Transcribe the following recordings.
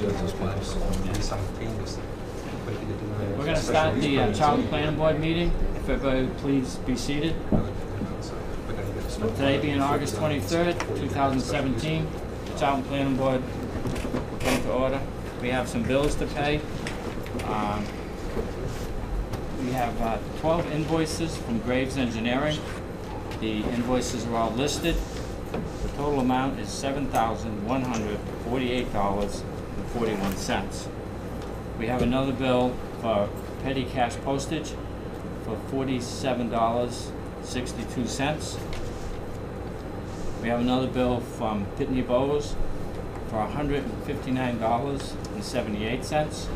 We're going to start the Child Planning Board meeting. If everybody would please be seated. Today being August 23rd, 2017, the Child Planning Board will come to order. We have some bills to pay. We have 12 invoices from Graves Engineering. The invoices are all listed. The total amount is $7,148.41. We have another bill for petty cash postage for $47.62. We have another bill from Pitney Bowes for $159.78.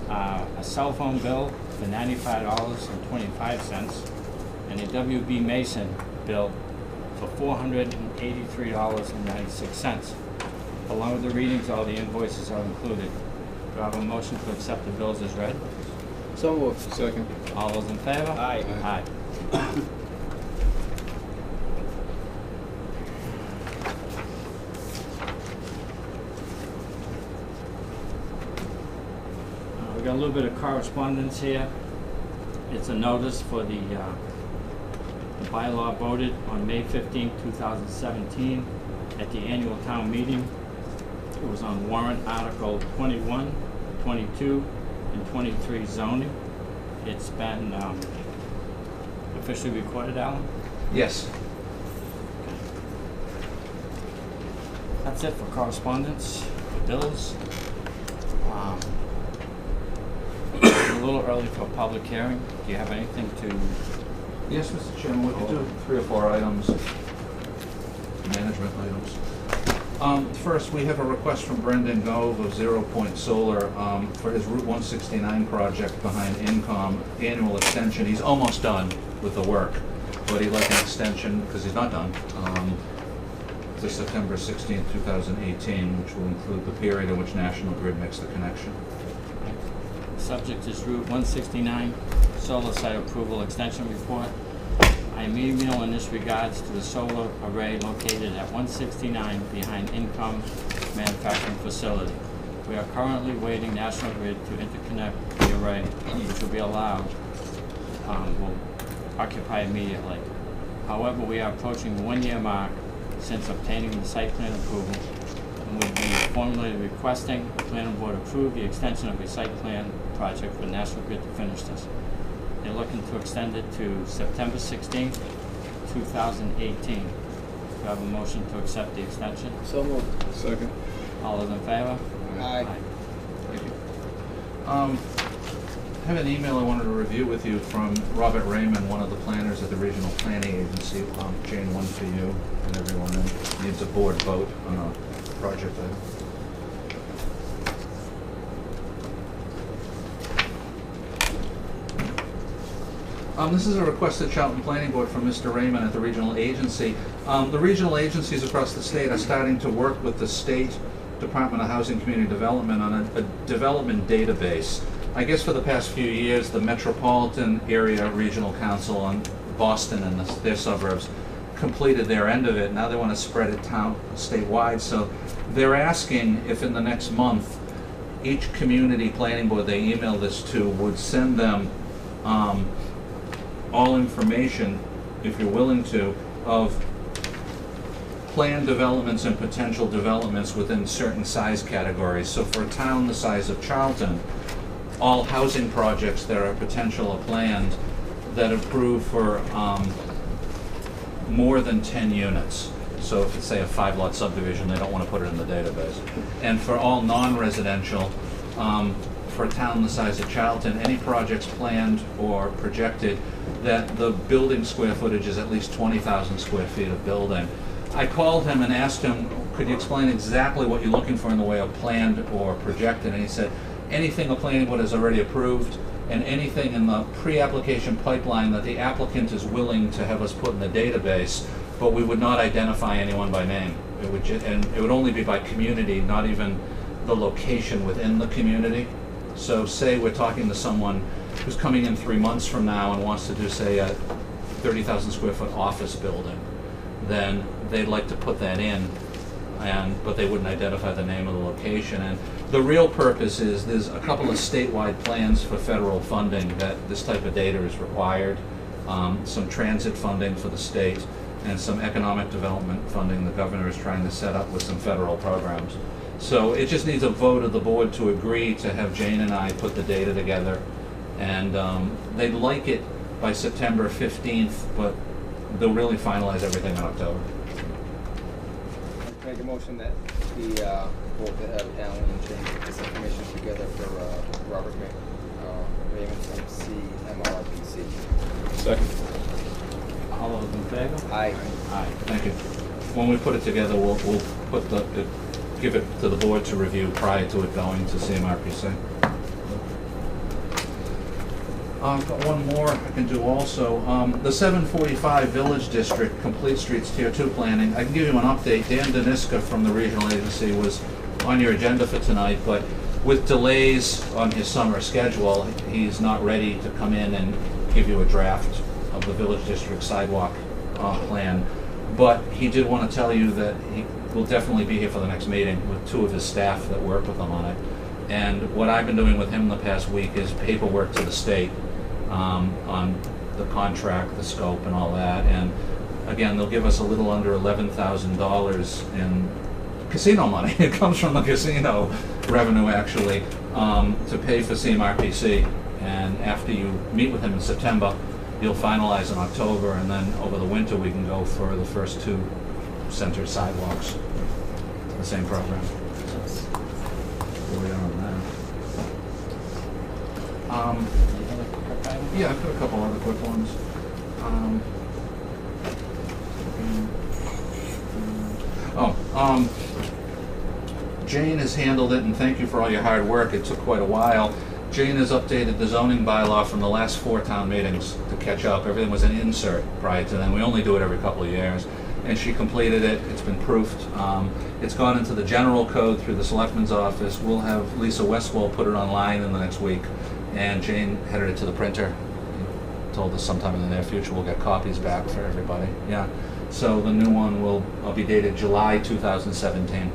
A cell phone bill for $95.25, and a WB Mason bill for $483.96. Along with the readings, all the invoices are included. Do I have a motion to accept the bills as read? So moved. Second. All those in favor? Aye. Aye. We got a little bit of correspondence here. It's a notice for the bylaw voted on May 15, 2017 at the annual town meeting. It was on warrant article 21, 22, and 23 zoning. It's been officially recorded, Alan? Yes. That's it for correspondence, bills. A little early for a public hearing. Do you have anything to? Yes, Mr. Chairman, we could do 3 or 4 items, management items. First, we have a request from Brendan Gove of 0 Point Solar for his Route 169 project behind Incom annual extension. He's almost done with the work, but he'd like an extension, because he's not done, to September 16, 2018, which will include the period in which National Grid makes the connection. Subject is Route 169 solar site approval extension report. I am emailing in this regards to the solar array located at 169 behind Income Manufacturing Facility. We are currently waiting National Grid to interconnect the array, which will be allowed, will occupy immediately. However, we are approaching the 1-year mark since obtaining the site plan approval, and we'll be formally requesting the planning board approve the extension of the site plan project for National Grid to finish this. They're looking to extend it to September 16th, 2018. Do I have a motion to accept the extension? So moved. Second. All those in favor? Aye. Thank you. I have an email I wanted to review with you from Robert Raymond, one of the planners at the Regional Planning Agency. Jane, one for you and everyone, and needs a board vote on a project item. This is a requested Charlton Planning Board from Mr. Raymond at the regional agency. The regional agencies across the state are starting to work with the State Department of Housing and Community Development on a development database. I guess for the past few years, the Metropolitan Area Regional Council on Boston and their suburbs completed their end of it. Now they want to spread it statewide. So they're asking if in the next month, each community planning board they email this to would send them all information, if you're willing to, of planned developments and potential developments within certain size categories. So for a town the size of Charlton, all housing projects that are potential or planned that approve for more than 10 units. So if it's, say, a 5-lot subdivision, they don't want to put it in the database. And for all non-residential, for a town the size of Charlton, any projects planned or projected that the building square footage is at least 20,000 square feet of building. I called him and asked him, could you explain exactly what you're looking for in the way of planned or projected? And he said, anything a planning board has already approved and anything in the pre-application pipeline that the applicant is willing to have us put in the database, but we would not identify anyone by name. It would and it would only be by community, not even the location within the community. So say we're talking to someone who's coming in 3 months from now and wants to do, say, a 30,000 square foot office building, then they'd like to put that in but they wouldn't identify the name of the location. And the real purpose is there's a couple of statewide plans for federal funding that this type of data is required. Some transit funding for the state and some economic development funding the governor is trying to set up with some federal programs. So it just needs a vote of the board to agree to have Jane and I put the data together. And they'd like it by September 15th, but they'll really finalize everything in October. Make a motion that the board to have Alan and Jane put this information together for Robert Raymond's CMRPC. Second. All those in favor? Aye. Aye. Thank you. When we put it together, we'll put give it to the board to review prior to it going to CMRPC. I've got one more I can do also. The 745 Village District Complete Streets Tier 2 planning. I can give you an update. Dan Daniska from the regional agency was on your agenda for tonight, but with delays on his summer schedule, he's not ready to come in and give you a draft of the Village District sidewalk plan. But he did want to tell you that he will definitely be here for the next meeting with two of his staff that work with him on it. And what I've been doing with him the past week is paperwork to the state on the contract, the scope, and all that. And again, they'll give us a little under $11,000 in casino money. It comes from the casino revenue, actually, to pay for CMRPC. And after you meet with him in September, you'll finalize in October, and then over the winter we can go for the first two center sidewalks, the same program. Where we are on that. Yeah, I've got a couple other quick ones. Jane has handled it, and thank you for all your hard work. It took quite a while. Jane has updated the zoning bylaw from the last 4 town meetings to catch up. Everything was an insert prior to then. We only do it every couple of years. And she completed it. It's been proofed. It's gone into the general code through the selectman's office. We'll have Lisa Westwell put it online in the next week. And Jane headed it to the printer. Told us sometime in the near future we'll get copies back for everybody. Yeah. So the new one will be dated July 2017.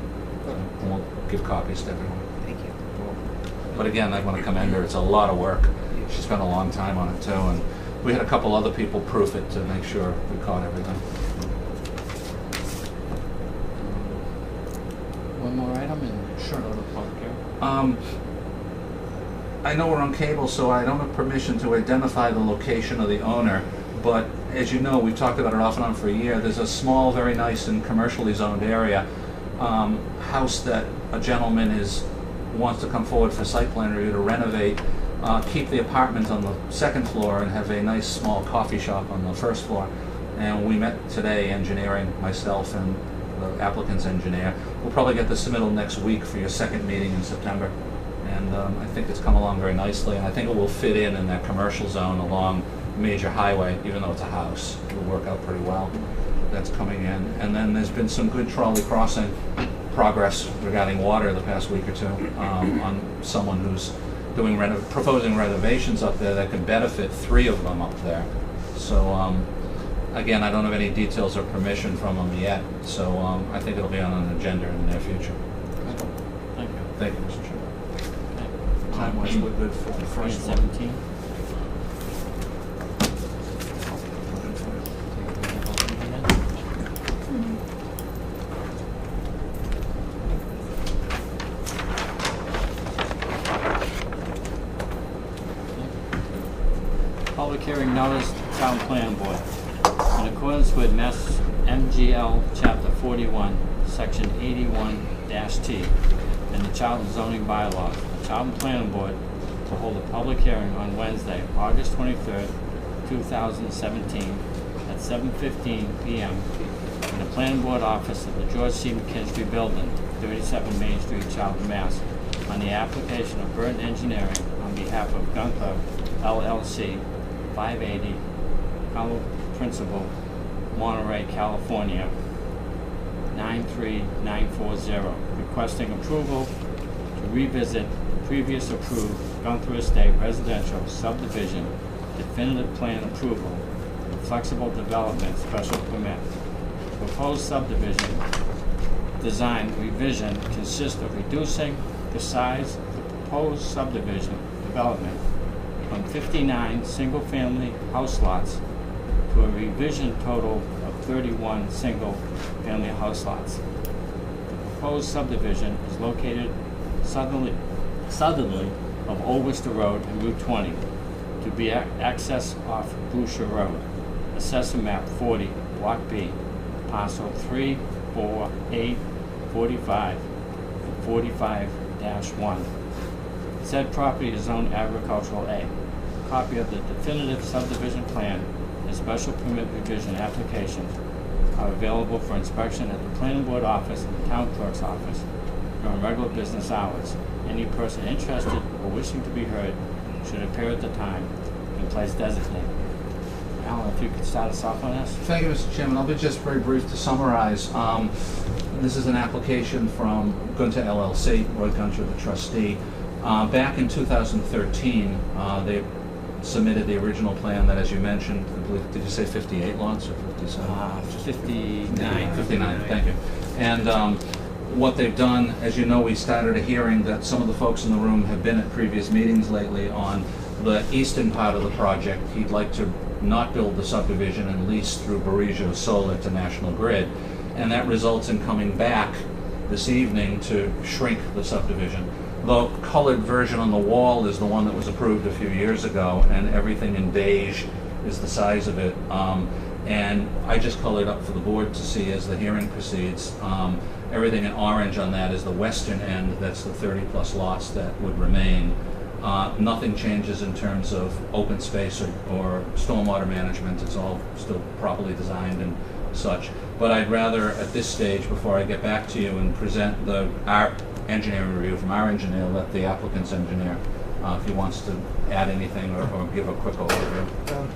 And we'll give copies to everyone. Thank you. But again, I want to commend her. It's a lot of work. She spent a long time on it too, and we had a couple other people proof it to make sure we caught everything. One more item and Sure. go to public hearing. I know we're on cable, so I don't have permission to identify the location of the owner, but as you know, we've talked about it off and on for a year. There's a small, very nice and commercially zoned area, house that a gentleman wants to come forward for site plan review to renovate, keep the apartment on the second floor and have a nice small coffee shop on the first floor. And we met today, engineering, myself and the applicant's engineer. We'll probably get the submittal next week for your second meeting in September. And I think it's come along very nicely, and I think it will fit in that commercial zone along major highway, even though it's a house. It'll work out pretty well. That's coming in. And then there's been some good trolley crossing progress regarding water the past week or two on someone who's doing proposing renovations up there that could benefit 3 of them up there. So again, I don't have any details or permission from them yet, so I think it'll be on an agenda in the near future. Thank you. Thank you, Mr. Chairman. Okay. Time-wise, we're good for the first one. 17. Public hearing notice, Town Planning Board. In accordance with Mass MGL Chapter 41, Section 81-T, and the Charlton zoning bylaws, the Charlton Planning Board to hold a public hearing on Wednesday, August 23rd, 2017, at 7:15 p.m. in the Planning Board office of the George C. McKinstry Building, 37 Main Street, Charlton, Mass., on the application of Burton Engineering on behalf of Gunther LLC, 580 Hollow Principal, Monterey, California, 93940, requesting approval to revisit the previous approved Gunther Estate Residential Subdivision Definitive Plan Approval and Flexible Development Special Permit. Proposed subdivision design revision consists of reducing the size of the proposed subdivision development from 59 single-family house lots to a revision total of 31 single-family house lots. The proposed subdivision is located southerly of Old Worcester Road and Route 20 to be accessed off Boucher Road. Assessor map 40, Block B, parcel 3, 4, 8, 45, and 45-1. Said property is zoned agricultural A. Copy of the definitive subdivision plan and special permit revision applications are available for inspection at the planning board office and the town clerk's office during regular business hours. Any person interested or wishing to be heard should appear at the time and place designated. Alan, if you could start us off on this? Thank you, Mr. Chairman. I'll be just very brief to summarize. This is an application from Gunter LLC, Roy Gunter, the trustee. Back in 2013, they submitted the original plan that, as you mentioned, I believe, did you say 58 lots or 57? 59. 59, thank you. And what they've done, as you know, we started a hearing that some of the folks in the room have been at previous meetings lately on the eastern part of the project. He'd like to not build the subdivision and lease through Barrigo Solar to National Grid. And that results in coming back this evening to shrink the subdivision. The colored version on the wall is the one that was approved a few years ago, and everything in beige is the size of it. And I just colored up for the board to see as the hearing proceeds. Everything in orange on that is the western end, that's the 30-plus lots that would remain. Nothing changes in terms of open space or stormwater management. It's all still properly designed and such. But I'd rather, at this stage, before I get back to you and present our engineering review from our engineer, let the applicant's engineer, if he wants to add anything or give a quick overview.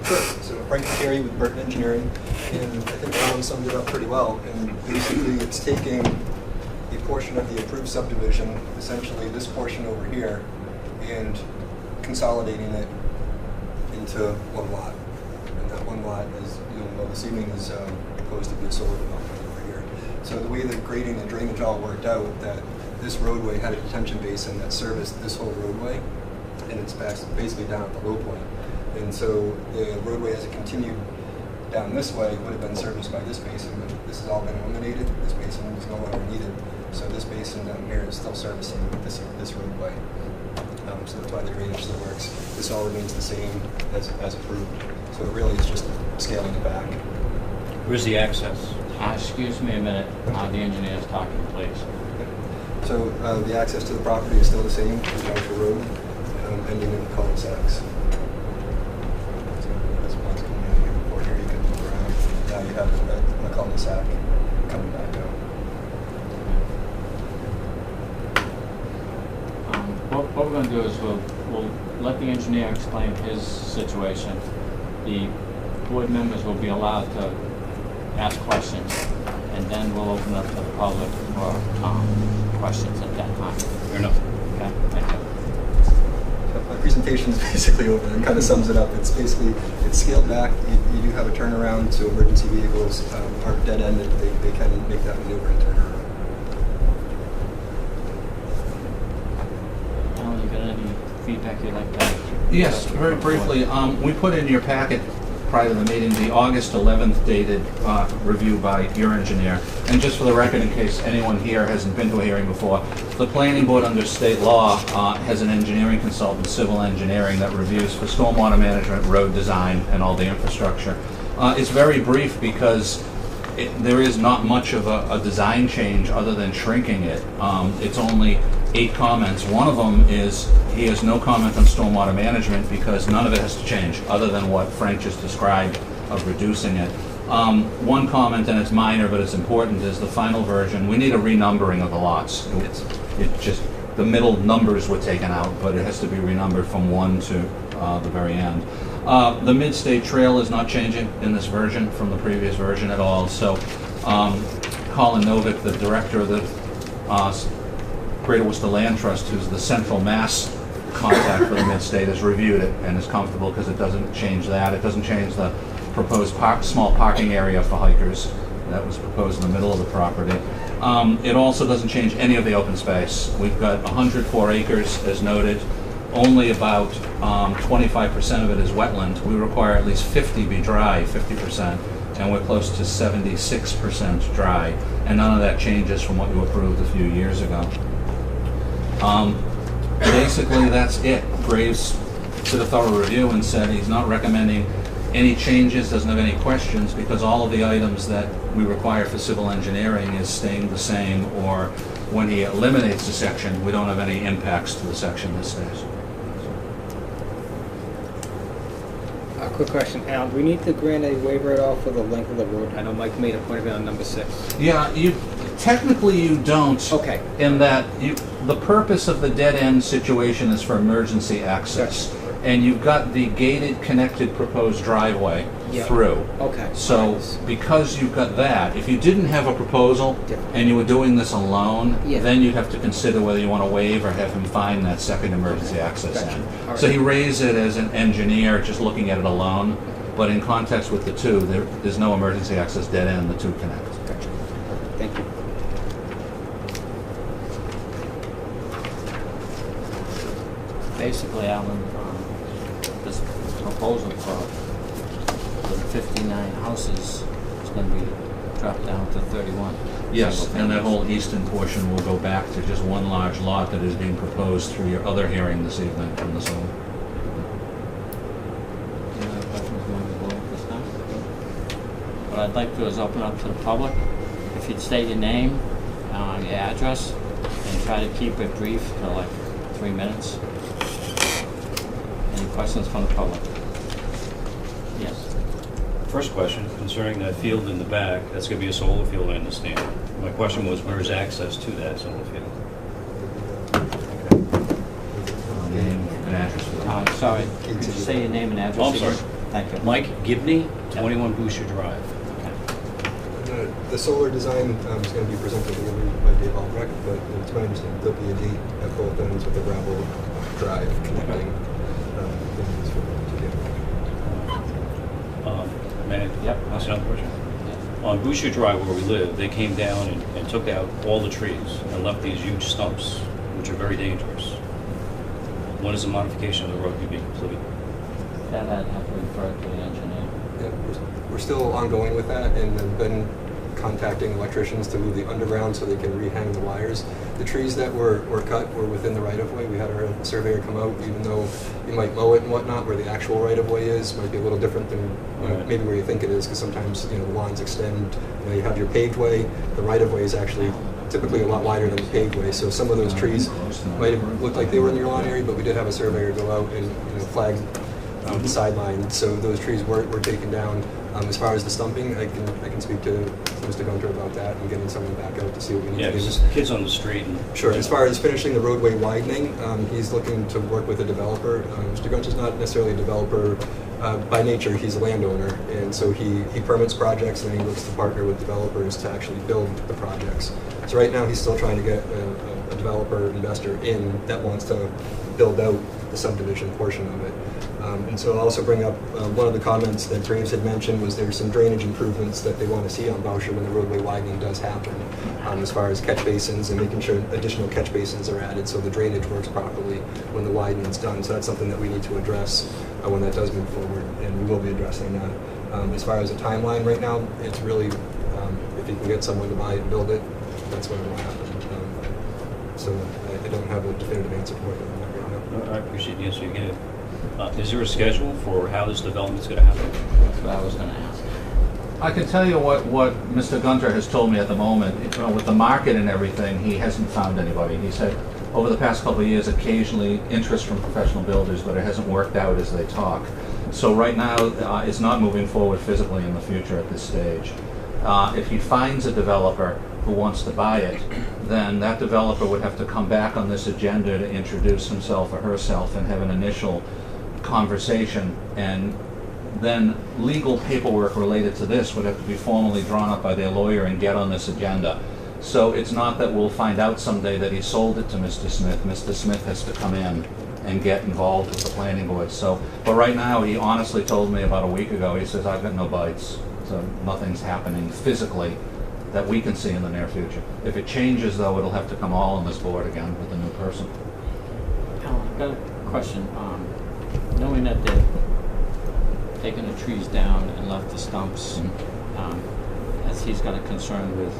Sure. So Frank Carey with Burton Engineering, and I think Alan summed it up pretty well. And basically, it's taking a portion of the approved subdivision, essentially this portion over here, and consolidating it into one lot. And that one lot, as you'll know this evening, is proposed to be a solar development over here. So the way the grading and drainage all worked out, that this roadway had a detention basin that serviced this whole roadway, and it's basically down at the low point. And so the roadway, as it continued down this way, would have been serviced by this basin, but this has all been eliminated. This basin is no longer needed. So this basin down here is still servicing this roadway. So that's why the drainage still works. This all remains the same as approved. So it really is just scaling it back. Where's the access? Excuse me a minute. The engineer's talking, please. So the access to the property is still the same, the Joshua Road, ending in cul-de-sacs. So as one's coming in here before here, you can move around. Now you have a cul-de-sac coming back out. What we're going to do is we'll let the engineer explain his situation. The board members will be allowed to ask questions, and then we'll open up to the public for questions at that time. Fair enough. Okay, thank you. My presentation is basically over. It kind of sums it up. It's basically, it's scaled back. You do have a turnaround, so emergency vehicles are dead-ended. They can make that maneuver and turn around. Alan, you got any feedback you'd like to? Yes, very briefly. We put in your packet prior to the meeting the August 11th dated review by your engineer. And just for the record, in case anyone here hasn't been to a hearing before, the planning board under state law has an engineering consultant, civil engineering, that reviews for stormwater management, road design, and all the infrastructure. It's very brief because there is not much of a design change other than shrinking it. It's only 8 comments. One of them is he has no comment on stormwater management because none of it has to change other than what Frank just described of reducing it. One comment, and it's minor but it's important, is the final version. We need a renumbering of the lots. It just, the middle numbers were taken out, but it has to be renumbered from 1 to the very end. The mid-state trail is not changing in this version from the previous version at all. So Colin Novick, the director of the Greater Worcester Land Trust, who's the central mass contact for the mid-state, has reviewed it and is comfortable because it doesn't change that. It doesn't change the proposed small parking area for hikers. That was proposed in the middle of the property. It also doesn't change any of the open space. We've got 104 acres, as noted. Only about 25% of it is wetland. We require at least 50 be dry, 50%, and we're close to 76% dry. And none of that changes from what you approved a few years ago. Basically, that's it. Graves did a thorough review and said he's not recommending any changes, doesn't have any questions, because all of the items that we require for civil engineering is staying the same, or when he eliminates the section, we don't have any impacts to the section that stays. A quick question, Alan, do we need to grant a waiver at all for the length of the road? I know Mike made a point of it on number 6. Yeah, technically you don't. Okay. In that the purpose of the dead end situation is for emergency access. And you've got the gated connected proposed driveway through. Okay. So because you've got that, if you didn't have a proposal and you were doing this alone, then you'd have to consider whether you want to waive or have him find that second emergency access in. Right. So he raised it as an engineer just looking at it alone, but in context with the two, there's no emergency access dead end, the two connect. Gotcha. Thank you. Basically, Alan, this proposal for the 59 houses is going to be dropped down to 31. Yes, single and that families. whole eastern portion will go back to just one large lot that is being proposed through your other hearing this evening from the zone. Any other questions among the board at this time? What I'd like to do is open up to the public. If you'd state your name, your address, and try to keep it brief to like 3 minutes. Any questions from the public? Yes. First question, concerning that field in the back, that's going to be a solar field, I understand. My question was, where's access to that solar field? Name and address for that. Sorry, could you say your name and address? Oh, I'm sorry. again? Thank you. Mike Gibney, 21 Boucher Drive. The solar design is going to be presented by Dave Albrecht, but it's my understanding there'll be a gate at both ends with a gravel drive connecting things together. May I Yep. ask another question? On Boucher Drive, where we live, they came down and took out all the trees and left these huge stumps, which are very dangerous. When is the modification of the road going to be completed? That I'd have to refer to the engineer. Yeah, we're still ongoing with that, and have been contacting electricians to move the underground so they can rehang the wires. The trees that were cut were within the right-of-way. We had our surveyor come out, even though you might mow it and whatnot, where the actual right-of-way is might be a little different than maybe where you think it is, because sometimes the lines extend. You have your paved way. The right-of-way is actually typically a lot wider than the paved way. So some of those trees might have looked like they were in your lawn area, but we did have a surveyor go out and flag the sideline. So those trees were taken down. As far as the stumping, I can speak to Mr. Gunter about that and getting someone back out to see what we need Yeah, to do. there's kids on the street. And, Sure. As far as finishing the roadway widening, he's looking to work with a developer. Mr. Gunter's not necessarily a developer by nature. He's a landowner, and so he permits projects and he looks to partner with developers to actually build the projects. So right now he's still trying to get a developer investor in that wants to build out the subdivision portion of it. And so I'll also bring up one of the comments that Graves had mentioned was there's some drainage improvements that they want to see on Boucher when the roadway widening does happen, as far as catch basins and making sure additional catch basins are added so the drainage works properly when the widening's done. So that's something that we need to address when that does move forward, and we will be addressing that. As far as a timeline right now, it's really, if you can get someone to buy it and build it, that's when it will happen. So I don't have a definitive answer for you on that right now. I appreciate the answer you gave. Is there a schedule for how this development is going to happen? That's what I was going to ask. I can tell you what Mr. Gunter has told me at the moment. With the market and everything, he hasn't found anybody. He said over the past couple of years, occasionally interest from professional builders, but it hasn't worked out as they talk. So right now, it's not moving forward physically in the future at this stage. If he finds a developer who wants to buy it, then that developer would have to come back on this agenda to introduce himself or herself and have an initial conversation, and then legal paperwork related to this would have to be formally drawn up by their lawyer and get on this agenda. So it's not that we'll find out someday that he sold it to Mr. Smith. Mr. Smith has to come in and get involved with the planning board. So, but right now, he honestly told me about a week ago, he says, I've got no bites, so nothing's happening physically that we can see in the near future. If it changes, though, it'll have to come all on this board again with a new person. Alan, I've got a question. Knowing that they've taken the trees down and left the stumps, as he's got a concern with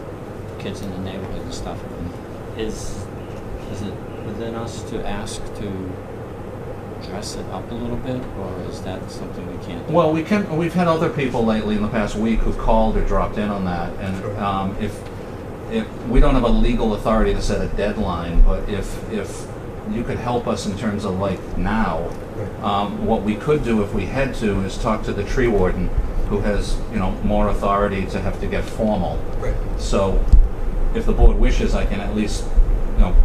kids in the neighborhood and stuff, is it within us to ask to dress it up a little bit, or is that something we can't do? Well, we've had other people lately in the past week who've called or dropped in on that, and if we don't have a legal authority to set a deadline, but if you could help us in terms of like now, what we could do if we had to is talk to the tree warden, who has more authority to have to get formal. Right. So if the board wishes, I can at least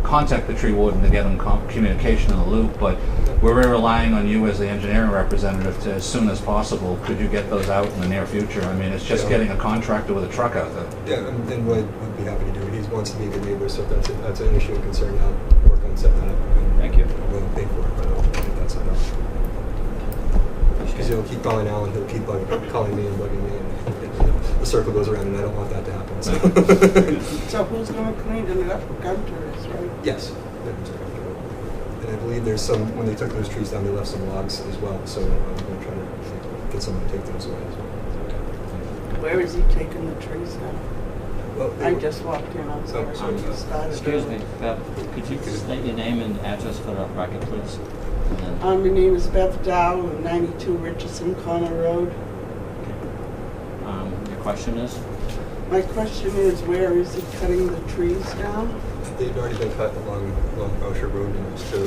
contact the tree warden to get him communication in the loop, but we're relying on you as the engineering representative to, as soon as possible, could you get those out in the near future? I mean, it's just getting a contractor with a truck out there. Yeah, and Lloyd would be happy to do it. He wants to be a good neighbor, so if that's an issue of concern, I'll work on setting that up. Thank you. I won't pay for it, but I'll get that set up. Because he'll keep calling Alan, he'll keep calling me and bugging me, and the circle goes around, and I don't want that to happen. So, So who's going to clean it up? Gunter is, right? yes. And I believe there's some, when they took those trees down, they left some logs as well, so I'm going to try to get someone to take those away as well. Where is he taking the trees down? Well, I just walked in, I'm sorry. sorry. You started Excuse early. me, Bev, could you state your name and address for the record, please? And then- My name is Beth Dow, 92 Richardson Corner Road. Your question is? My question is, where is he cutting the trees down? they've already been cut along Boucher Road, and it's to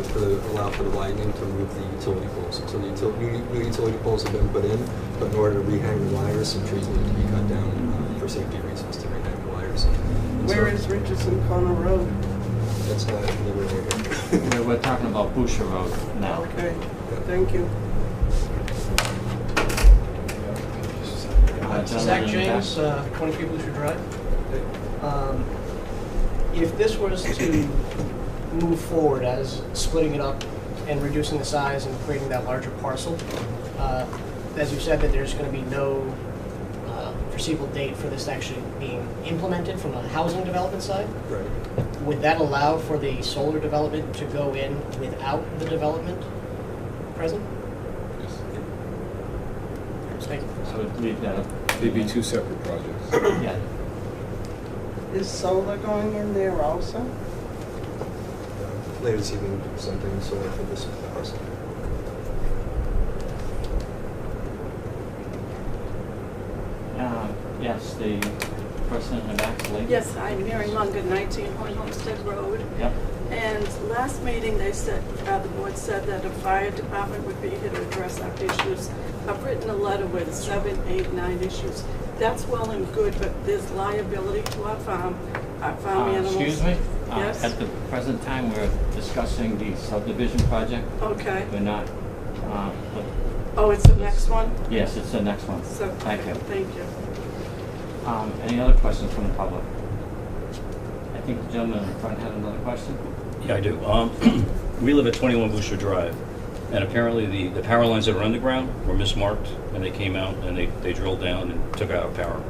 allow for the widening to move the utility poles. So the new utility poles have been put in, but in order to rehang the wires, some trees need to be cut down for safety reasons to rehang the wires. And Where so is Richardson Corner Road? That's not anywhere near here. We're talking about Boucher Road now. Okay, thank you. Zach James, 23 Boucher Drive. If this was to move forward as splitting it up and reducing the size and creating that larger parcel, as you said that there's going to be no foreseeable date for this actually being implemented from a housing development side, Right. would that allow for the solar development to go in without the development present? Thank you. So leave that up. They'd be two separate projects. Yeah. Is solar going in there also? Later this evening, something solar for this parcel. Yes, the person in the back, the lady. Yes, I'm Mary Munger, 19 Horn Homestead Road. Yep. And last meeting, they said, the board said that the fire department would be here to address our issues. I've written a letter with 7, 8, 9 issues. That's well and good, but there's liability to our farm animals. Excuse me? Yes? At the present time, we're discussing the subdivision project. Okay. We're not, Oh, it's the next one? yes, it's the next one. So, Thank you. Thank you. Any other questions from the public? I think the gentleman in front had another question. Yeah, I do. We live at 21 Boucher Drive, and apparently the power lines that are underground were mismarked, and they came out and they drilled down and took out our power.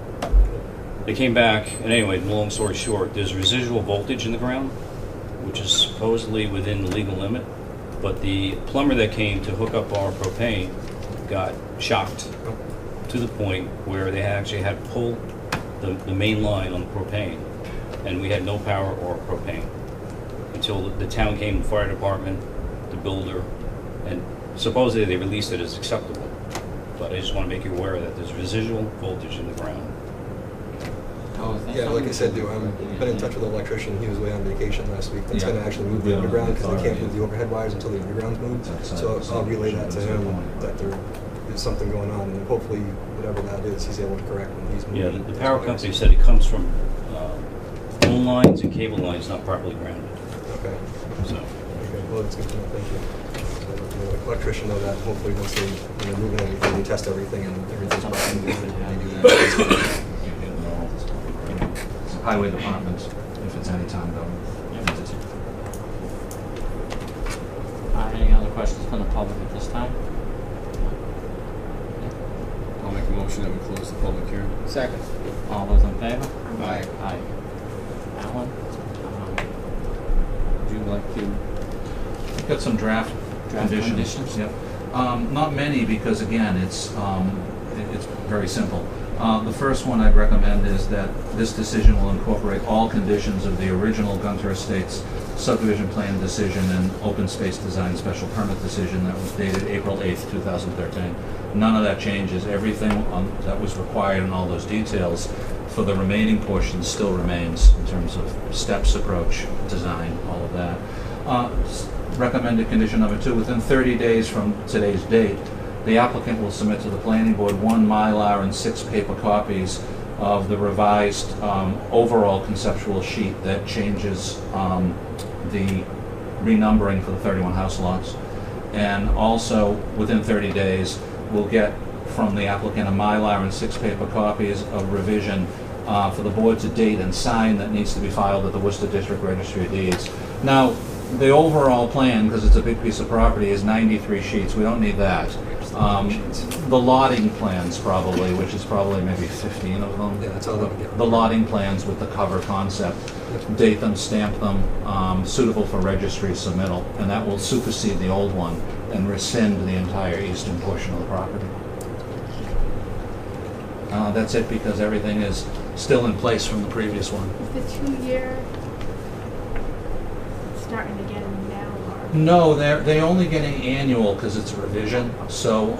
They came back, and anyway, long story short, there's residual voltage in the ground, which is supposedly within the legal limit, but the plumber that came to hook up our propane got shocked to the point where they actually had to pull the main line on the propane, and we had no power or propane until the town came, the fire department, the builder, and supposedly they released it as acceptable. But I just want to make you aware that there's residual voltage in the ground. Oh, is that Yeah, like I said, something? I've been in touch with the electrician. He was away on vacation last week. That's Yeah. going to actually move the underground because they can't move the overhead wires until the underground's moved. So I'll relay that to him that there is something going on, and hopefully whatever that is, he's able to correct when he's moving. Yeah, the those power wires. company said it comes from phone lines and cable lines not properly grounded. Okay. So, Okay. Well, that's good to know. Thank you. So let the electrician know that hopefully once they move everything, they test everything and everything's Something working. good to have. They do that. Highway department, if it's any time, though. Any other public at this time? I'll make a motion that we close the public hearing. Second. All those in favor? Aye. Aye. Alan, would you like to Got some draft draft conditions. conditions? Yep. Not many, because again, it's very simple. The first one I'd recommend is that this decision will incorporate all conditions of the original Gunter Estates subdivision plan decision and open space design special permit decision that was dated April 8th, 2013. None of that changes. Everything that was required and all those details for the remaining portion still remains in terms of steps, approach, design, all of that. Recommended condition number 2, within 30 days from today's date, the applicant will submit to the planning board 1 Mylar and 6 paper copies of the revised overall conceptual sheet that changes the renumbering for the 31 house lots. And also, within 30 days, we'll get from the applicant a Mylar and 6 paper copies of revision for the board to date and sign that needs to be filed at the Worcester District Registry of Deeds. Now, the overall plan, because it's a big piece of property, is 93 sheets. We don't need that. The lotting plans probably, which is probably maybe 15 of them. Yeah, that's all that we get. The lotting plans with the cover concept, date them, stamp them, suitable for registry submittal, and that will supersede the old one and rescind the entire eastern portion of the property. That's it, because everything is still in place from the previous one. Is the 2-year starting again now, or? No, they only get an annual because it's a revision. So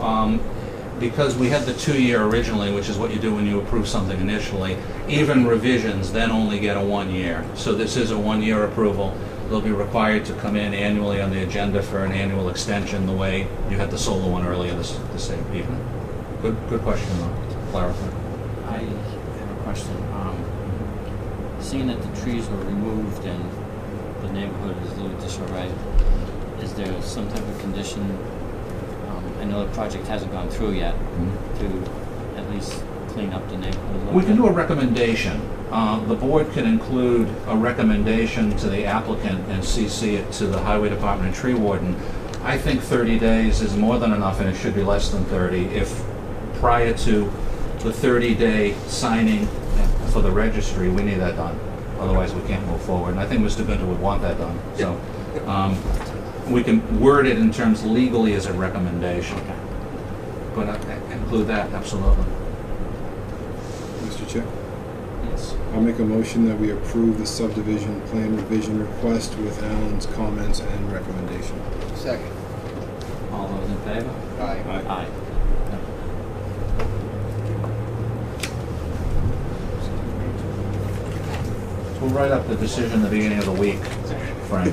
because we had the 2-year originally, which is what you do when you approve something initially, even revisions then only get a 1 year. So this is a 1-year approval. They'll be required to come in annually on the agenda for an annual extension, the way you had the solar one earlier this same evening. Good question, though. Clarify. I have a question. Seeing that the trees were removed and the neighborhood is a little disarray, is there some type of condition, I know the project hasn't gone through yet, to at least clean up the neighborhood a little We bit? can do a recommendation. The board can include a recommendation to the applicant and CC it to the Highway Department and Tree Warden. I think 30 days is more than enough, and it should be less than 30. If prior to the 30-day signing for the registry, we need that done. Otherwise, we can't move forward. And I think Mr. Gunter would want that done. So we can word it in terms legally as a recommendation. But include that, absolutely. Mr. Chair, Yes. I'll make a motion that we approve the subdivision plan revision request with Alan's comments and recommendation. Second. All those in favor? Aye. Aye. We'll write up the decision at the beginning of the week, Frank.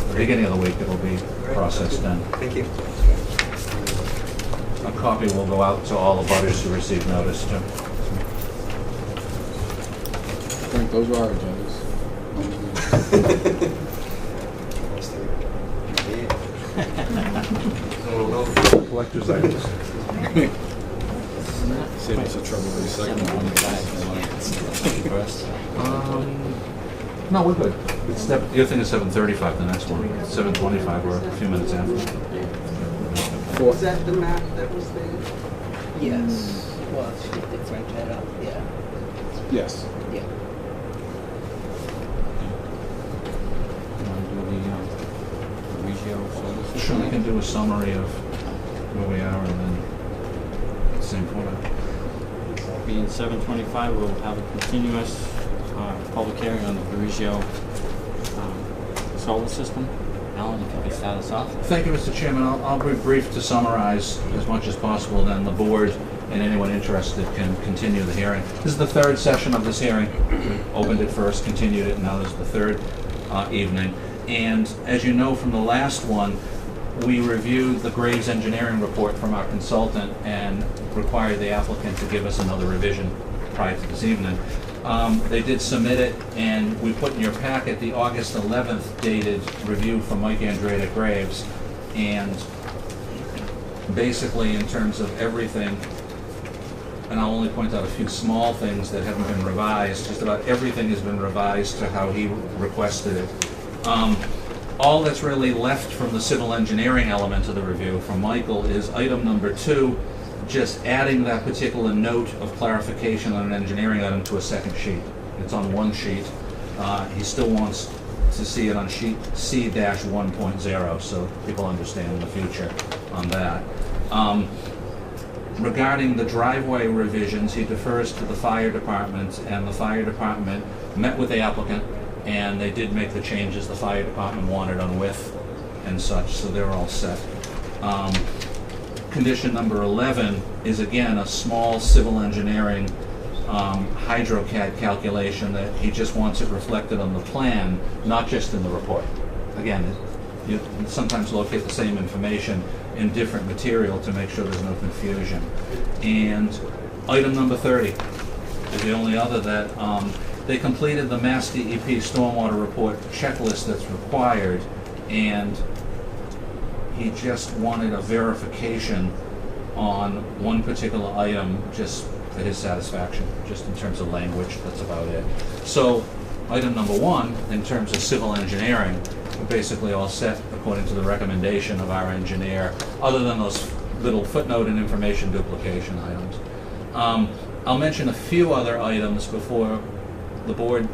The beginning of the week, it'll be processed then. Thank you. A copy will go out to all the butters who receive notice, too. Frank, those are our agendas. Collector's items. Save us the trouble of recycling. 7:25. No, we're good. It's the other thing is 7:35, the next one. 7:25, we're a few minutes after. Was that the map that was there? Yes. Well, did Frank that up? Yeah. Yes. Yeah. You want to do the Regio solar system? Sure, we can do a summary of where we are and then same format. Being 7:25, we'll have a continuous public hearing on the Regio solar system. Alan, if you could start us off. Thank you, Mr. Chairman. I'll be brief to summarize as much as possible, then the board and anyone interested can continue the hearing. This is the third session of this hearing. We opened it first, continued it, and now this is the third evening. And as you know from the last one, we reviewed the Graves engineering report from our consultant and required the applicant to give us another revision prior to this evening. They did submit it, and we put in your packet the August 11th dated review from Mike Andrade at Graves. And basically, in terms of everything, and I'll only point out a few small things that haven't been revised, just about everything has been revised to how he requested it. all that's really left from the civil engineering element of the review from Michael is item number 2, just adding that particular note of clarification on an engineering item to a second sheet. It's on one sheet. He still wants to see it on sheet C-1.0, so people understand in the future on that. Regarding the driveway revisions, he defers to the fire department, and the fire department met with the applicant, and they did make the changes the fire department wanted on width and such, so they're all set. Condition number 11 is again a small civil engineering HydroCAD calculation that he just wants it reflected on the plan, not just in the report. Again, you sometimes locate the same information in different material to make sure there's no confusion. And item number 30 is the only other that they completed the Mass DEP stormwater report checklist that's required, and he just wanted a verification on one particular item just for his satisfaction, just in terms of language. That's about it. So item number 1, in terms of civil engineering, we're basically all set according to the recommendation of our engineer, other than those little footnote and information duplication items. I'll mention a few other items before the board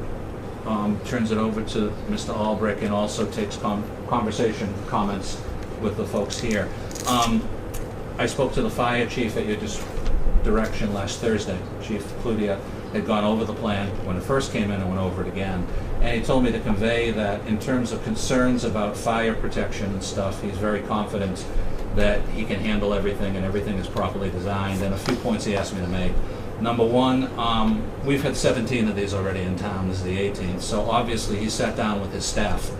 turns it over to Mr. Albrecht and also takes conversation comments with the folks here. I spoke to the fire chief at your direction last Thursday. Chief Cludia had gone over the plan when it first came in and went over it again. And he told me to convey that in terms of concerns about fire protection and stuff, he's very confident that he can handle everything and everything is properly designed. And a few points he asked me to make. Number 1, we've had 17 of these already in town. This is the 18th. So obviously he sat down with his staff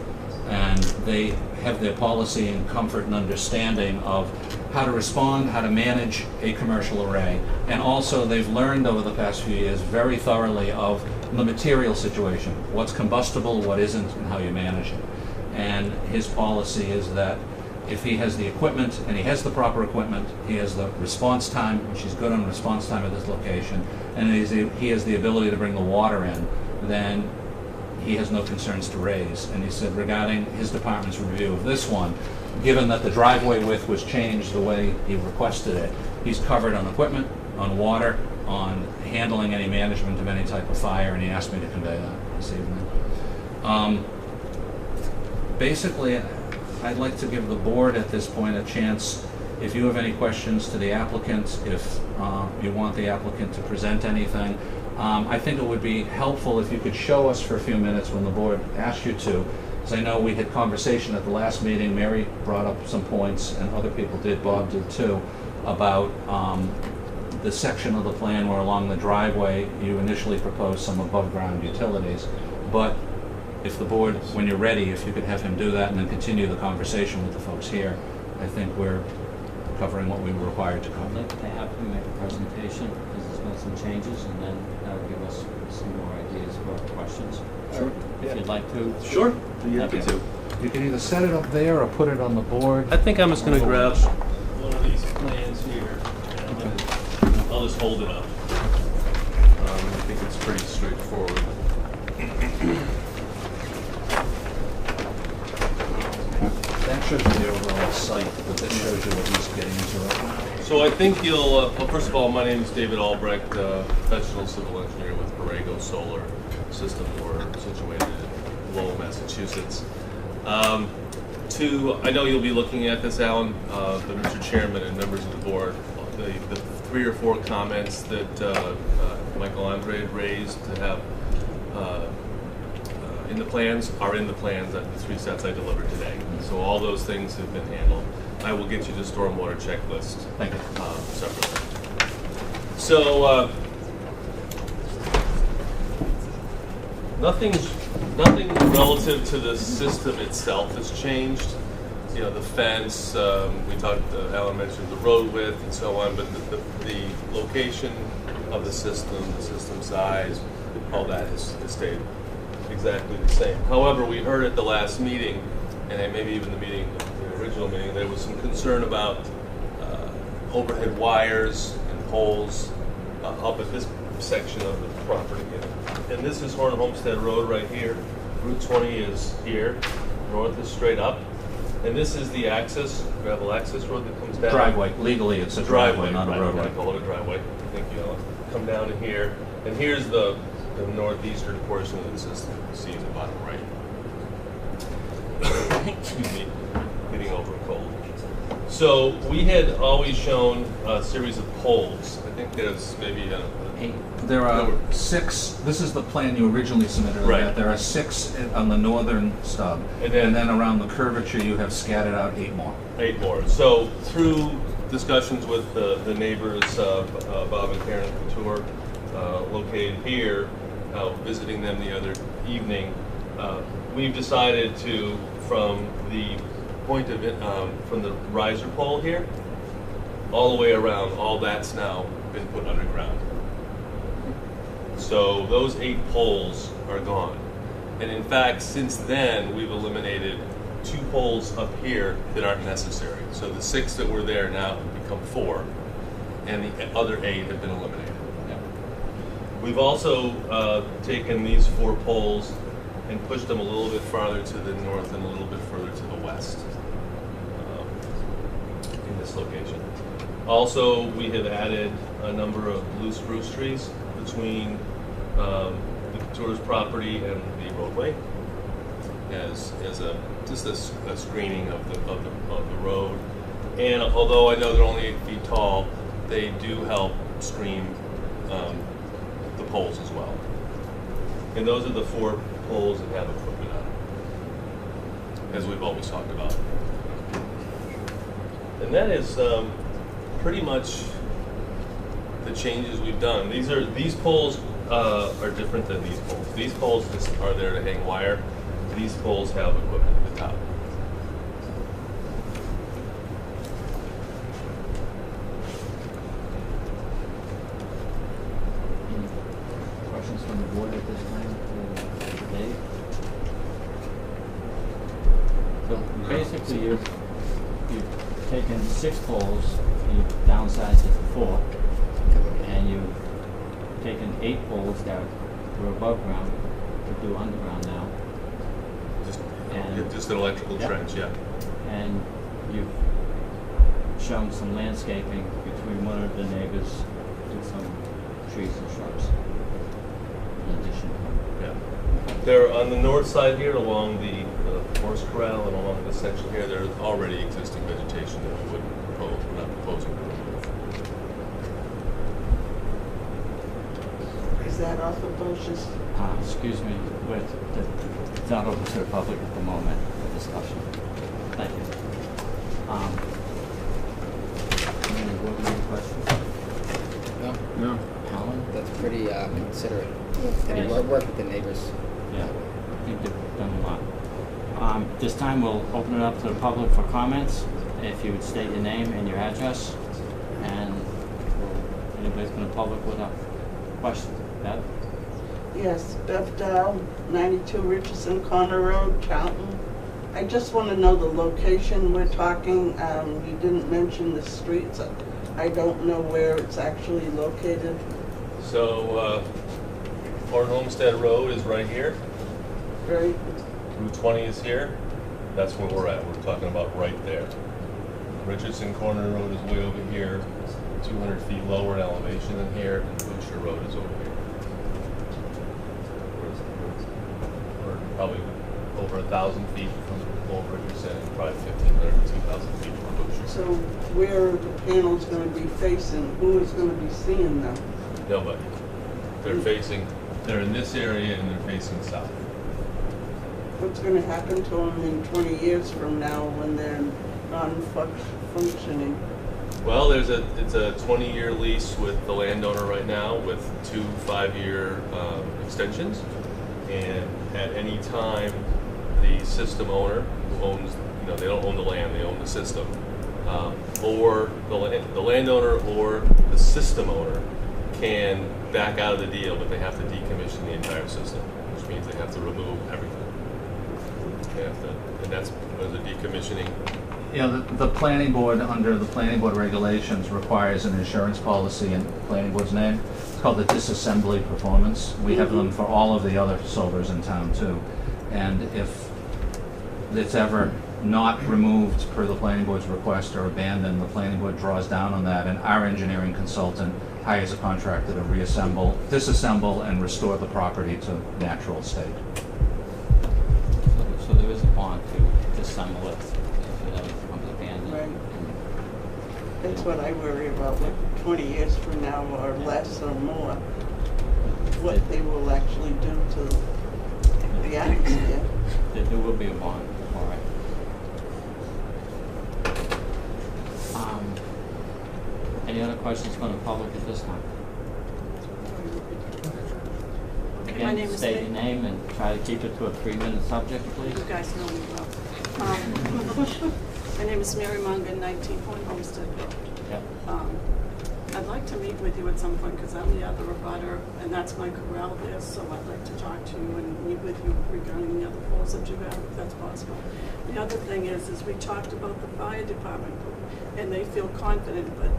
and they have their policy and comfort and understanding of how to respond, how to manage a commercial array. And also they've learned over the past few years very thoroughly of the material situation, what's combustible, what isn't, and how you manage it. And his policy is that if he has the equipment, and he has the proper equipment, he has the response time, which he's good on response time at this location, and he has the ability to bring the water in, then he has no concerns to raise. And he said regarding his department's review of this one, given that the driveway width was changed the way he requested it, he's covered on equipment, on water, on handling any management of any type of fire, and he asked me to convey that this evening. Basically, I'd like to give the board at this point a chance, if you have any questions to the applicant, if you want the applicant to present anything. I think it would be helpful if you could show us for a few minutes when the board asks you to, because I know we had conversation at the last meeting, Mary brought up some points, and other people did, Bob did too, about the section of the plan where along the driveway you initially proposed some above-ground utilities. But if the board, when you're ready, if you could have him do that and then continue the conversation with the folks here, I think we're covering what we were required to I'd cover. like to have him make a presentation, because there's been some changes, and then that'll give us some more ideas for questions. Sure. If you'd like to. Sure. Be happy Okay. to. You can either set it up there or put it on the board. I think I'm just going to grab one of these plans here, and I'll just hold it up. I think it's pretty straightforward. That shows you the overall site, but this shows you what he's getting into right now. So I think you'll, well, first of all, my name is David Albrecht, professional civil engineer with Borrego Solar System. We're situated in Lowell, Massachusetts. I know you'll be looking at this, Alan, but Mr. Chairman and members of the board, the 3 or 4 comments that Michael Andre had raised to have in the plans are in the plans that the 3 sets I delivered today. So all those things have been handled. I will get you the stormwater checklist Thank you. separately. So nothing relative to the system itself has changed. You know, the fence, we talked, Alan mentioned the road width and so on, but the location of the system size, all that has stayed exactly the same. However, we heard at the last meeting, and maybe even the original meeting, there was some concern about overhead wires and poles up at this section of the property. And this is Horn Homestead Road right here. Route 20 is here. north is straight up, and this is the access, gravel access road that comes down. Driveway, legally it's a driveway, not a right, roadway. I call it a driveway. Thank you, Ellen. Come down to here, and here's the northeastern portion of the system. You see in the bottom right. Excuse me, getting over a cold. So we had always shown a series of poles. I think there's maybe There are 6, this is the plan you originally submitted. Right. There are 6 on the northern stub, And and then- then around the curvature you have scattered out 8 more. 8 more. So through discussions with the neighbors, Bob and Karen Couture, located here, visiting them the other evening, we've decided to, from the point of it, from the riser pole here, all the way around, all that's now been put underground. So those 8 poles are gone. And in fact, since then, we've eliminated 2 poles up here that aren't necessary. So the 6 that were there now have become 4, and the other 8 have been eliminated. We've also taken these 4 poles and pushed them a little bit farther to the north and a little bit further to the west in this location. Also, we have added a number of blue spruce trees between the Couture's property and the roadway as a screening of the road. And although I know they're only 8 feet tall, they do help screen the poles as well. And those are the 4 poles that have equipment on them, as we've always talked about. And that is pretty much the changes we've done. These poles are different than these poles. These poles just are there to hang wire. These poles have equipment at the top. Any questions from the board at this time for Dave? So basically, you've taken 6 poles, you've downsized it to 4, and you've taken 8 poles that were above ground to do underground now. Just an electrical trench, yeah. And you've shown some landscaping between one of the neighbors with some trees and shrubs in addition. Yeah. They're on the north side here along the horse corral and along this section here, there's already existing vegetation that we wouldn't propose, we're not proposing to remove. Is that off of Bosch's? Excuse me, it's not open to the public at the moment for discussion. Thank you. Any board member questions? No, No. Alan? that's pretty considerate. And Yes. you work with the neighbors. Yeah, I think they've done a lot. This time we'll open it up to the public for comments. If you would state your name and your address, and anybody's from the public with a question. Bev? Yes, Bev Dow, 92 Richardson Corner Road, Charlton. I just want to know the location we're talking. You didn't mention the streets. I don't know where it's actually located. So, Fort Homestead Road is right here. Right? Route 20 is here. That's where we're at. We're talking about right there. Richardson Corner Road is way over here, 200 feet lower in elevation than here, and Boucher Road is over here. We're probably over 1,000 feet from Old Richardson, and probably 1,500 to 2,000 feet from Boucher. So where are the panels going to be facing? Who is going to be seeing them? Nobody. They're in this area and they're facing south. What's going to happen to them in 20 years from now when they're non-functioning? Well, it's a 20-year lease with the landowner right now with 2 5-year extensions. And at any time, the system owner who owns, they don't own the land, they own the system, or the landowner or the system owner can back out of the deal, but they have to decommission the entire system, which means they have to remove everything. And that's the decommissioning. Yeah, the planning board, under the planning board regulations, requires an insurance policy in the planning board's name. It's called the disassembly performance. We have them for all of the other solars in town too. And if that's ever not removed per the planning board's request or abandoned, the planning board draws down on that, and our engineering consultant hires a contractor to reassemble, disassemble, and restore the property to natural state. So there is a bond to disassemble it if it ever becomes abandoned. Right. That's what I worry about, what 20 years from now or less or more, what they will actually do to the atmosphere. There will be a bond for it. Any other questions from the public at this time? My Again, name is state your Ma- name and try to keep it to a 3-minute subject, please. You guys know me well. My name is Mary Mungan, 19 Point Homestead Road. Yep. I'd like to meet with you at some point because I'm the other abutter and that's my corral there, so I'd like to talk to you and meet with you regarding the other calls that you have, if that's possible. The other thing is we talked about the fire department and they feel confident, but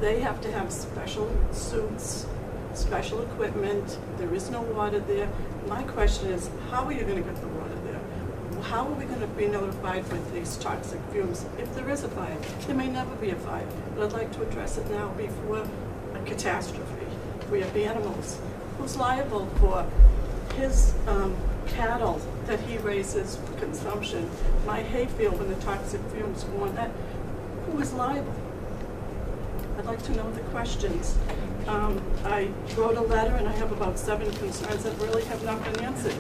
they have to have special suits, special equipment. There is no water there. My question is, how are you going to get the water there? How are we going to be notified with these toxic fumes? If there is a fire, there may never be a fire, but I'd like to address it now before a catastrophe. We have animals. Who's liable for his cattle that he raises for consumption? My hayfield when the toxic fumes go on that, who is liable? I'd like to know the questions. I wrote a letter and I have about 7 concerns that really have not been answered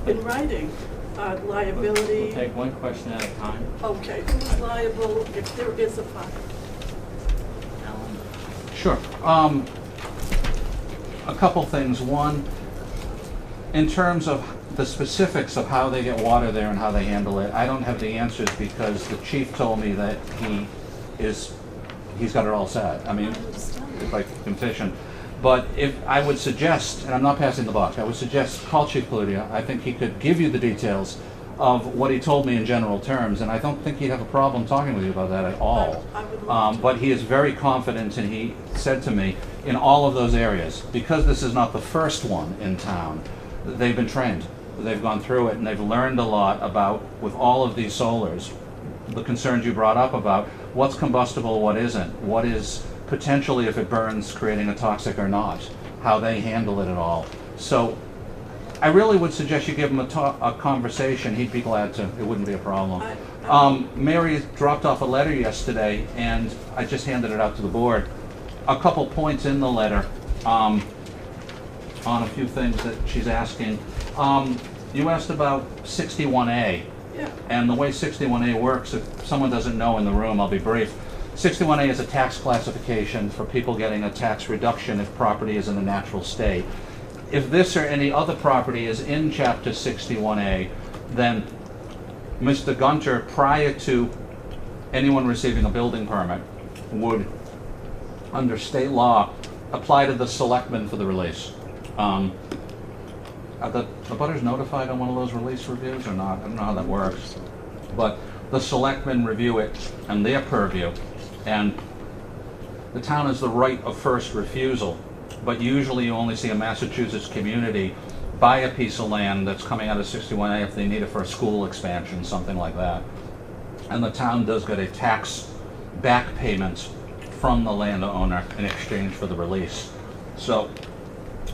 in writing. Liability. We'll take one question at a time. Okay, who's liable if there is a fire? Alan? Sure. A couple things. One, in terms of the specifics of how they get water there and how they handle it, I don't have the answers because the chief told me that he's got it all set. I mean, I understand that. like confession. But if I would suggest, and I'm not passing the buck, I would suggest call Chief Cludia. I think he could give you the details of what he told me in general terms, and I don't think he'd have a problem talking with you about that at all. I would love to. But he is very confident, and he said to me, in all of those areas, because this is not the first one in town, they've been trained. They've gone through it, and they've learned a lot about, with all of these solars, the concerns you brought up about what's combustible, what isn't, what is potentially, if it burns, creating a toxic or not, how they handle it at all. So I really would suggest you give him a conversation. He'd be glad to. It wouldn't be a problem. Mary dropped off a letter yesterday, and I just handed it out to the board. A couple points in the letter on a few things that she's asking. You asked about 61A. Yeah. And the way 61A works, if someone doesn't know in the room, I'll be brief. 61A is a tax classification for people getting a tax reduction if property is in a natural state. If this or any other property is in Chapter 61A, then Mr. Gunter, prior to anyone receiving a building permit, would, under state law, apply to the selectmen for the release. Are the butters notified on one of those release reviews or not? I don't know how that works. But the selectmen review it and their purview, and the town has the right of first refusal, but usually you only see a Massachusetts community buy a piece of land that's coming out of 61A if they need it for a school expansion, something like that. And the town does get a tax back payment from the landowner in exchange for the release. So,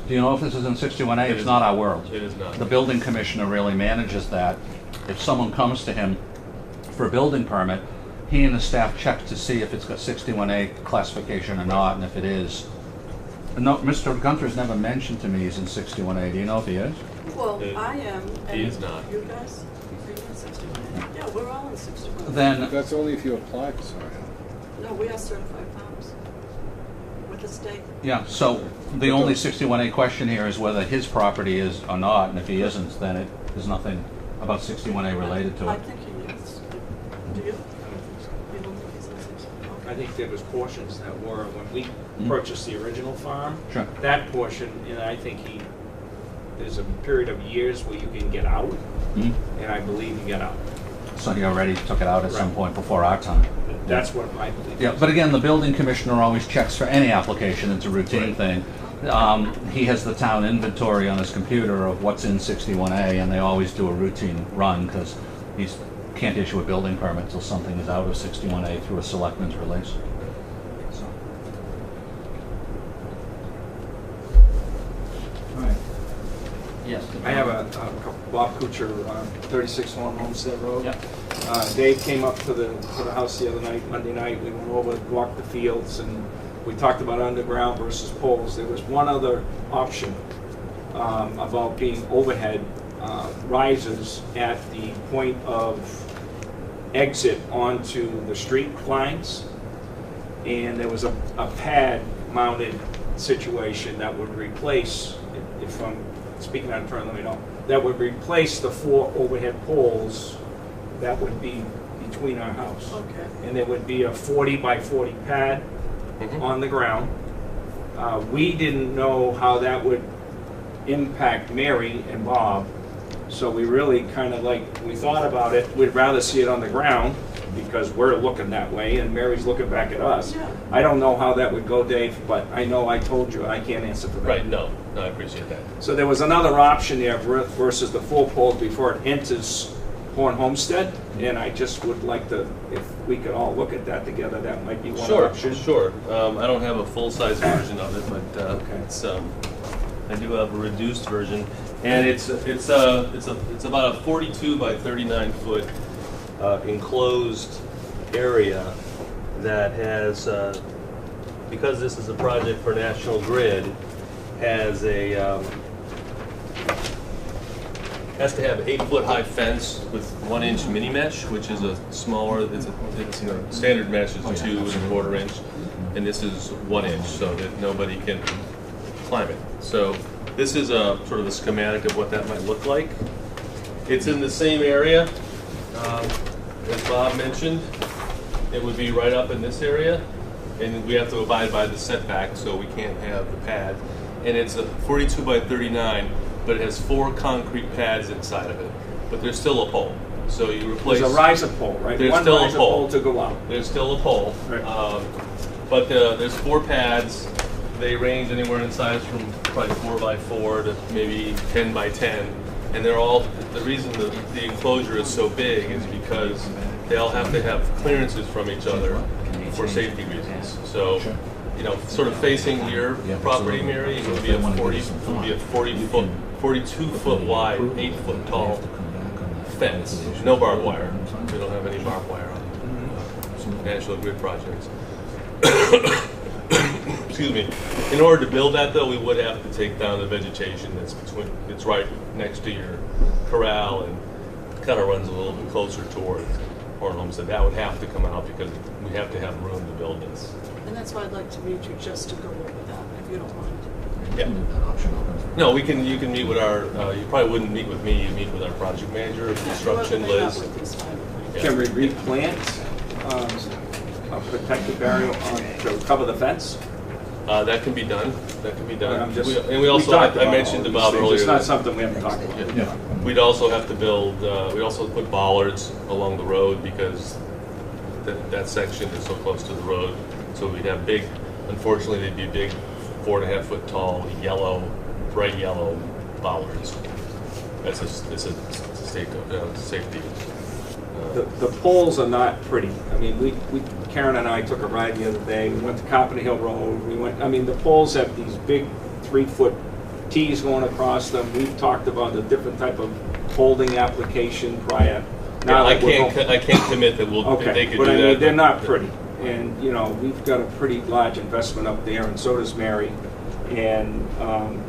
do you know if this is in 61A? It's not our world. It is not. The building commissioner really manages that. If someone comes to him for a building permit, he and the staff check to see if it's got 61A classification or not, and if it is. No, Mr. Gunter's never mentioned to me he's in 61A. Do you know if he is? Well, I am. He and is not. You guys? Are you in 61? Yeah, we're all in 61. Then, That's only if you apply for sorry. No, we are certified farms with the state. yeah, so the only 61A question here is whether his property is or not, and if he isn't, then there's nothing about 61A related to I it. think he is. Do you? You don't think he's in 61? I think there was portions that were, when we Mhm. purchased the original farm, Sure. that portion, and I think there's a period of years where you can get out, Mhm. and I believe you get out. So he already took it out at some Right. point before our time. That's what I believe. Yeah, but again, the building commissioner always checks for any application. It's a routine thing. He has the town inventory on his computer of what's in 61A, and they always do a routine run because he can't issue a building permit until something is out of 61A through a selectman's release. So. All right. Yes. I have a Bob Kuchar, 36-1 Homestead Road. Yep. Dave came up to the house the other night, Monday night. We went over, walked the fields, and we talked about underground versus poles. There was one other option about being overhead risers at the point of exit onto the street lines. And there was a pad mounted situation that would replace, if I'm speaking out of turn, let me know, that would replace the 4 overhead poles that would be between our house. Okay. And there would be a 40 by 40 pad on the ground. We didn't know how that would impact Mary and Bob, so we really kind of we thought about it. We'd rather see it on the ground because we're looking that way and Mary's looking back at us. Yeah. I don't know how that would go, Dave, but I know I told you I can't answer for that. Right, no, I appreciate that. So there was another option there versus the 4 poles before it enters Horn Homestead, and I just would like to, if we could all look at that together, that might be one option. Sure. I don't have a full-size version of it, but Okay. it's I do have a reduced version, and it's about a 42 by 39 foot enclosed area that has, because this is a project for National Grid, has to have 8-foot high fence with 1-inch mini mesh, which is a smaller. Standard mesh is 2 1/4 inch, and this is 1 inch, so that nobody can climb it. So this is a sort of a schematic of what that might look like. It's in the same area as Bob mentioned. It would be right up in this area, and we have to abide by the setback, so we can't have the pad. And it's a 42 by 39, but it has 4 concrete pads inside of it. But there's still a pole. So you replace. There's a riser pole, right? There's One still a riser pole. pole to go out. There's still a pole. Right. But there's 4 pads. They range anywhere in size from probably 4 by 4 to maybe 10 by 10. And they're all, the reason the enclosure is so big is because they all have to have clearances from each other for safety reasons. So, you know, sort of facing your property, Mary, it would be a 42 foot wide, 8 foot tall fence. No barbed wire. We don't have any barbed wire on National Grid projects. Excuse me. In order to build that, though, we would have to take down the vegetation it's right next to your corral and kind of runs a little bit closer toward Horn Homestead. That would have to come out because we have to have room to build this. And that's why I'd like to meet you just to go over that, if you don't mind. Yeah. No, you can meet with our, you probably wouldn't meet with me, you meet with our project manager, construction, Whoever they Liz. met with is fine with me. Yeah. Can we replant a protective barrier to cover the fence? That can be done. That can be done. I'm just- And we also, talked I about mentioned all these about things. earlier. It's not that- something we haven't talked about. Yeah. We'd also have to build, we'd also put bollards along the road because that section is so close to the road. So we'd have big, unfortunately, they'd be big 4.5 foot tall, bright yellow bollards. That's a safety. The poles are not pretty. I mean, Karen and I took a ride the other day. We went to Carpenter Hill Road. The poles have these big 3-foot T's going across them. We've talked about a different type of holding application prior. Yeah, I can't commit that they Okay, could but do I mean, that. they're not pretty. And, you know, we've got a pretty large investment up there, and so does Mary. And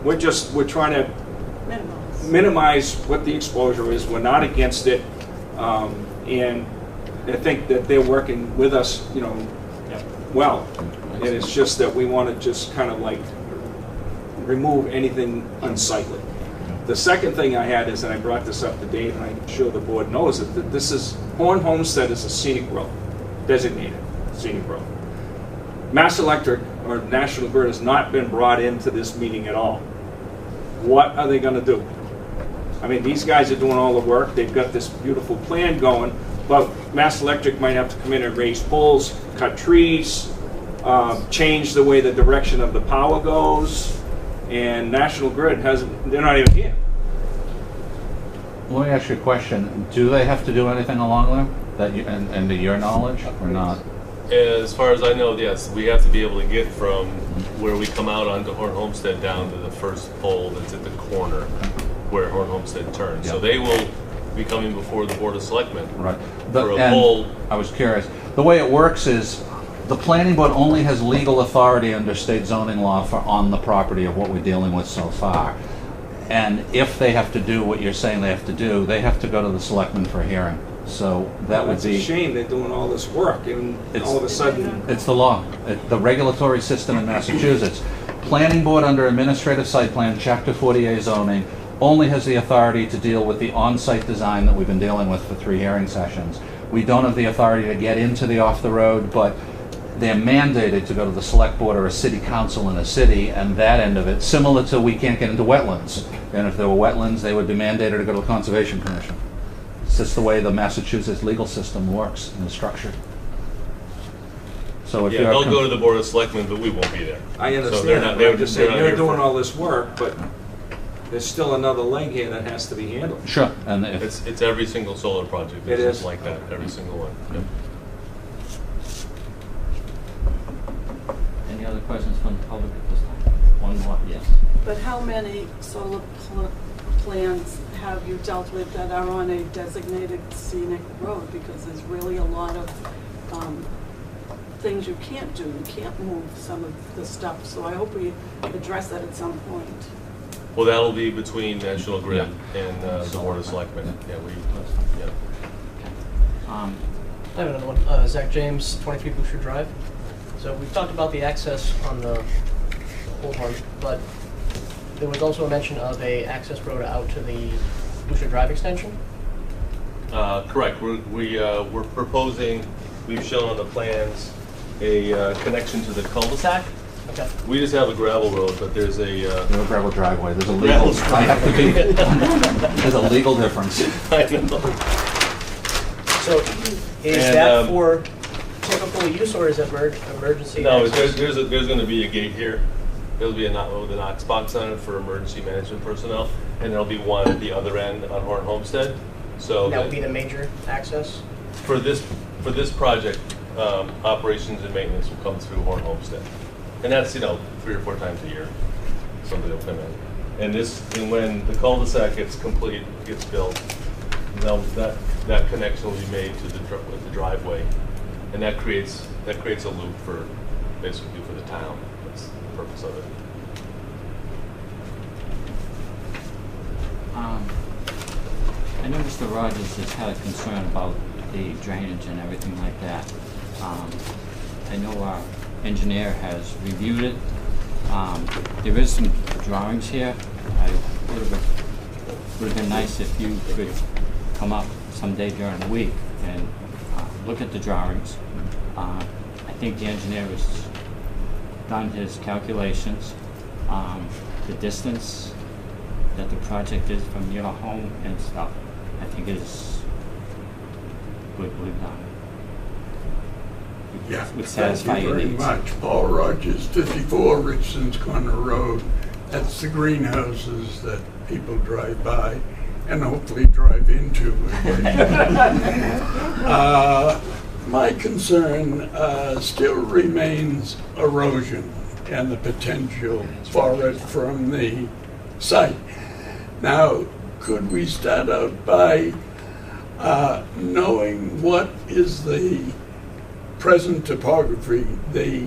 we're trying to minimize what the exposure is. We're not against it. And I think that they're working with us, you know, well. And it's just that we want to just kind of like remove anything unsightly. The second thing I had is, and I brought this up to Dave, and I'm sure the board knows it, that Horn Homestead is a scenic road, designated scenic road. Mass Electric or National Grid has not been brought into this meeting at all. What are they going to do? I mean, these guys are doing all the work. They've got this beautiful plan going, but Mass Electric might have to come in and raise poles, cut trees, change the way the direction of the power goes, and National Grid they're not even here. Let me ask you a question. Do they have to do anything along there that you, and to your knowledge, or not? As far as I know, yes, we have to be able to get from where we come out onto Horn Homestead down to the first pole that's at the corner where Horn Homestead turns. So Yeah. they will be coming before the Board of Selectmen Right. for a And pole. I was curious. The way it works is the planning board only has legal authority under state zoning law for on the property of what we're dealing with so far. And if they have to do what you're saying they have to do, they have to go to the selectmen for a hearing. So that would It's a be, shame they're doing all this work and It's- all of a sudden, it's the law. The regulatory system in Massachusetts. Planning board under administrative site plan, chapter 40A zoning, only has the authority to deal with the on-site design that we've been dealing with for 3 hearing sessions. We don't have the authority to get into the off-the-road, but they're mandated to go to the select board or a city council in a city, and that end of it, similar to we can't get into wetlands. And if there were wetlands, they would be mandated to go to the Conservation Commission. It's just the way the Massachusetts legal system works and is structured. So if Yeah, you're they'll go to the Board of Selectmen, but we won't be there. I So they're understand, not- but I'm just they're saying, not you're here doing for- all this work, but there's still another leg here that has to be handled. Sure, and if, It's every single solar project. It It's just is. like that, every single one. Yep. Any other questions from the public at this time? One more, yes. But how many solar plans have you dealt with that are on a designated scenic road? Because there's really a lot of things you can't do. You can't move some of the stuff. So I hope we address that at some point. Well, that'll be between National Grid and the Board of Selectmen. Yeah, yeah. Um, I have another one. Zach James, 23 Boucher Drive. So we've talked about the access on the old one, but there was also a mention of a access road out to the Boucher Drive extension. Correct. We're proposing, we've shown on the plans, a connection to the cul-de-sac. Okay. We just have a gravel road, but there's a, no gravel driveway, there's a Gravel legal, I have to be, there's a legal difference. I know. So is And, that for typical use or is it emergency? No, access? there's going to be a gate here. There'll be a with a Knox box on it for emergency management personnel, and there'll be one at the other end on Horn Homestead. So And that would be the major access? for this project, operations and maintenance will come through Horn Homestead, and that's 3 or 4 times a year somebody will come in. And when the cul-de-sac gets complete, gets built, that connection will be made to with the driveway, and that creates a loop for basically for the town. That's the purpose of it. I know Mr. Rogers has had a concern about the drainage and everything like that. I know our engineer has reviewed it. There is some drawings here. Would have been nice if you could come up someday during the week and look at the drawings. I think the engineer has done his calculations. The distance that the project is from your home and stuff, I think is would Yeah, satisfy thank you your very needs. much. Paul Rogers, 54 Richardson's Corner Road. That's the greenhouses that people drive by and hopefully drive into. My concern still remains erosion and the potential for it from the site. Now, could we start out by knowing what is the present topography, the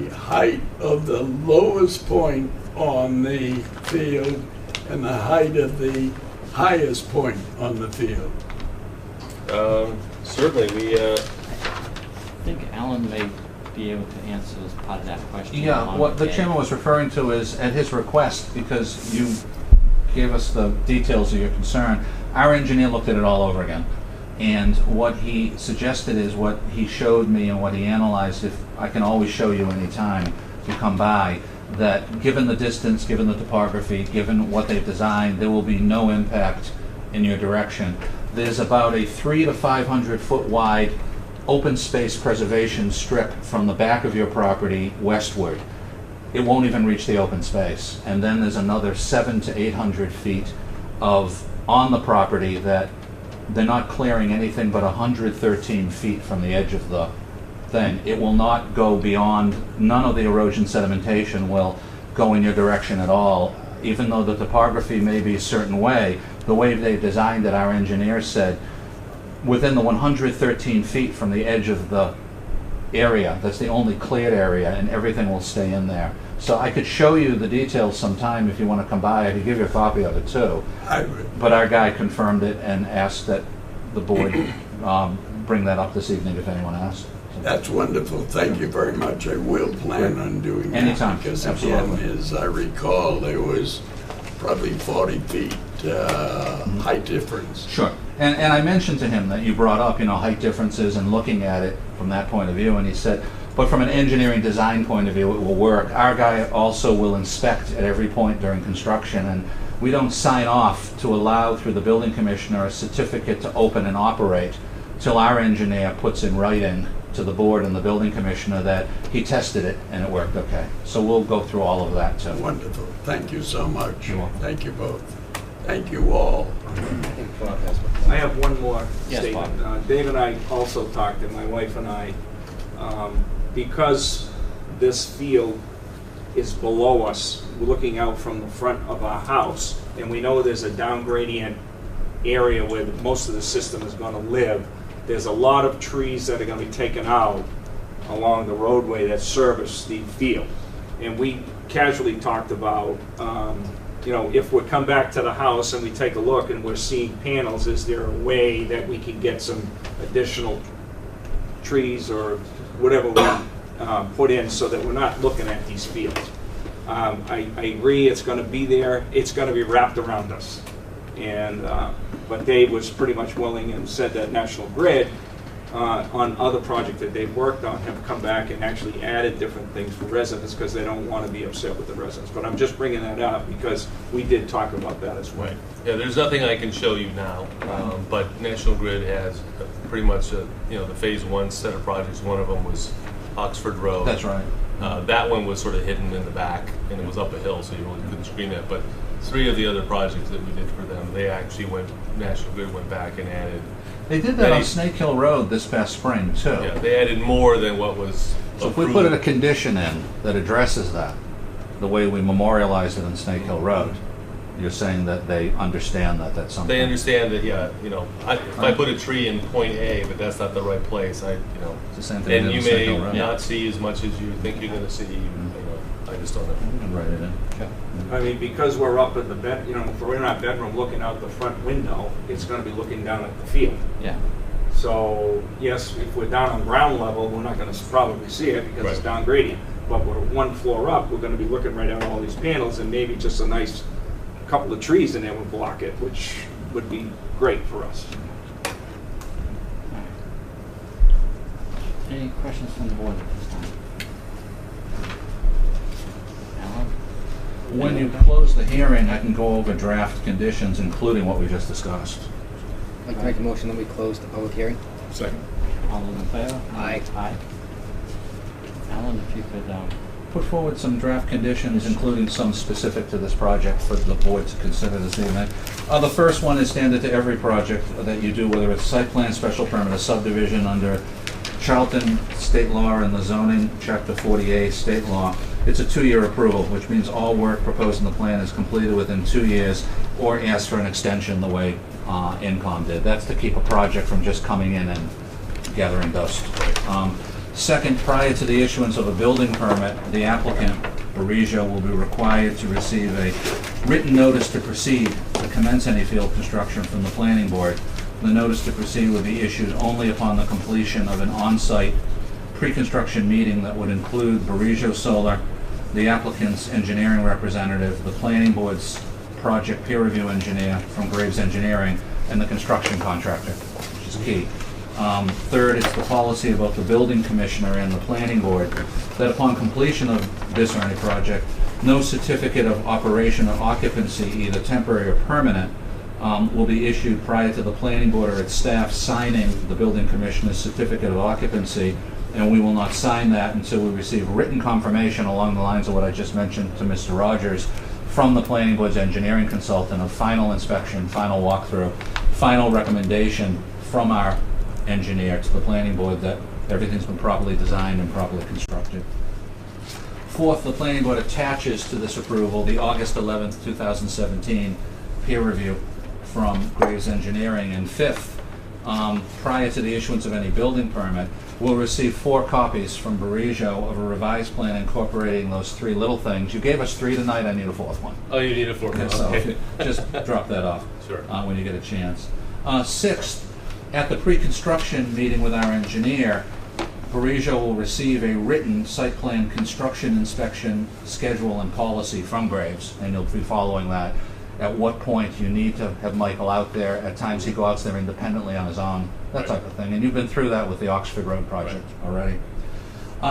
height of the lowest point on the field and the height of the highest point on the field? Certainly, I think Alan may be able to answer this part of that question. Yeah, along what the with chairman was referring to is, at his request, because you gave us the details of your concern, our engineer looked at it all over again. And what he suggested is what he showed me and what he analyzed, if I can always show you anytime you come by, that given the distance, given the topography, given what they've designed, there will be no impact in your direction. There's about a 300 to 500 foot wide open space preservation strip from the back of your property westward. It won't even reach the open space. And then there's another 700 to 800 feet of on the property that they're not clearing anything but 113 feet from the edge of the thing. It will not go beyond, none of the erosion sedimentation will go in your direction at all. Even though the topography may be a certain way, the way they designed it, our engineers said, within the 113 feet from the edge of the area, that's the only cleared area, and everything will stay in there. So I could show you the details sometime if you want to come by. I could give you a copy of it too. I would. But our guy confirmed it and asked that the board bring that up this evening if anyone asks. That's wonderful. Thank you very much. I will plan on doing that. Anytime. Because Absolutely. again, as I recall, there was probably 40 feet height difference. Sure. And I mentioned to him that you brought up, height differences and looking at it from that point of view, and he said, but from an engineering design point of view, it will work. Our guy also will inspect at every point during construction, and we don't sign off to allow through the building commissioner a certificate to open and operate till our engineer puts in writing to the board and the building commissioner that he tested it and it worked okay. So we'll go through all of that too. Wonderful. Thank you so much. You're welcome. Thank you both. Thank you all. I have one more Yes, statement. Dave and I also talked, and my wife and I, because this field is below us, we're looking out from the front of our house, and we know there's a down gradient area where most of the system is going to live. There's a lot of trees that are going to be taken out along the roadway that service the field. And we casually talked about, if we come back to the house and we take a look and we're seeing panels, is there a way that we can get some additional trees or whatever we put in so that we're not looking at these fields? I agree, it's going to be there. It's going to be wrapped around us. And but Dave was pretty much willing and said that National Grid, on other projects that they've worked on, have come back and actually added different things for residents because they don't want to be upset with the residents. But I'm just bringing that up because we did talk about that as well. Right. Yeah, there's nothing I can show you now, but National Grid has pretty much, the phase one set of projects. One of them was Oxford Road. That's right. That one was sort of hidden in the back, and it was up a hill, so you really couldn't screen it. But 3 of the other projects that we did for them, National Grid went back and added. They did that on Snake Hill Road this past spring too. Yeah, they added more than what was So if we approved. put a condition in that addresses that, the way we memorialized it on Snake Hill Road, you're saying that they understand that that's something. They understand that, if I put a tree in point A, but that's not the right place, It's the same thing. and we you did on Snake may Hill Road. not see as much as you think you're going to see. I just don't know. We can write it in. I mean, because we're up in the bed, if we're in our bedroom looking out the front window, it's going to be looking down at the field. Yeah. So, yes, if we're down on ground level, we're not going to probably see it because it's Right. down gradient. But we're one floor up, we're going to be looking right at all these panels, and maybe just a nice couple of trees in there would block it, which would be great for us. Any questions from the board at this time? Alan? When you close the hearing, I can go over draft conditions, including what we just discussed. I'd like to make a motion that we close the public hearing. Second. All those in favor? Aye. Aye. Alan, if you could, Put forward some draft conditions, including some specific to this project for the board to consider this evening. The first one is standard to every project that you do, whether it's site plan, special permit, or subdivision under Charlton state law and the zoning, chapter 48 state law. It's a 2-year approval, which means all work proposed in the plan is completed within 2 years or ask for an extension the way Incom did. That's to keep a project from just coming in and gathering dust. Second, prior to the issuance of a building permit, the applicant, Borigio, will be required to receive a written notice to proceed to commence any field construction from the planning board. The notice to proceed would be issued only upon the completion of an on-site pre-construction meeting that would include Borigio Solar, the applicant's engineering representative, the planning board's project peer review engineer from Graves Engineering, and the construction contractor, which is key. Third, it's the policy about the building commissioner and the planning board that upon completion of this or any project, no certificate of operation or occupancy, either temporary or permanent, will be issued prior to the planning board or its staff signing the building commissioner's certificate of occupancy, and we will not sign that until we receive written confirmation along the lines of what I just mentioned to Mr. Rogers from the planning board's engineering consultant of final inspection, final walkthrough, final recommendation from our engineer to the planning board that everything's been properly designed and properly constructed. Fourth, the planning board attaches to this approval the August 11th, 2017 peer review from Graves Engineering. And fifth, prior to the issuance of any building permit, we'll receive 4 copies from Barijo of a revised plan incorporating those 3 little things. You gave us 3 tonight, I need a 4th one. Oh, you need a 4th. So Okay. just drop that off Sure. when you get a chance. Sixth, at the pre-construction meeting with our engineer, Barijo will receive a written site plan construction inspection schedule and policy from Graves, and you'll be following that. At what point you need to have Michael out there. At times he goes out there independently on his own, that type of thing. And you've been through that with the Oxford Road project already.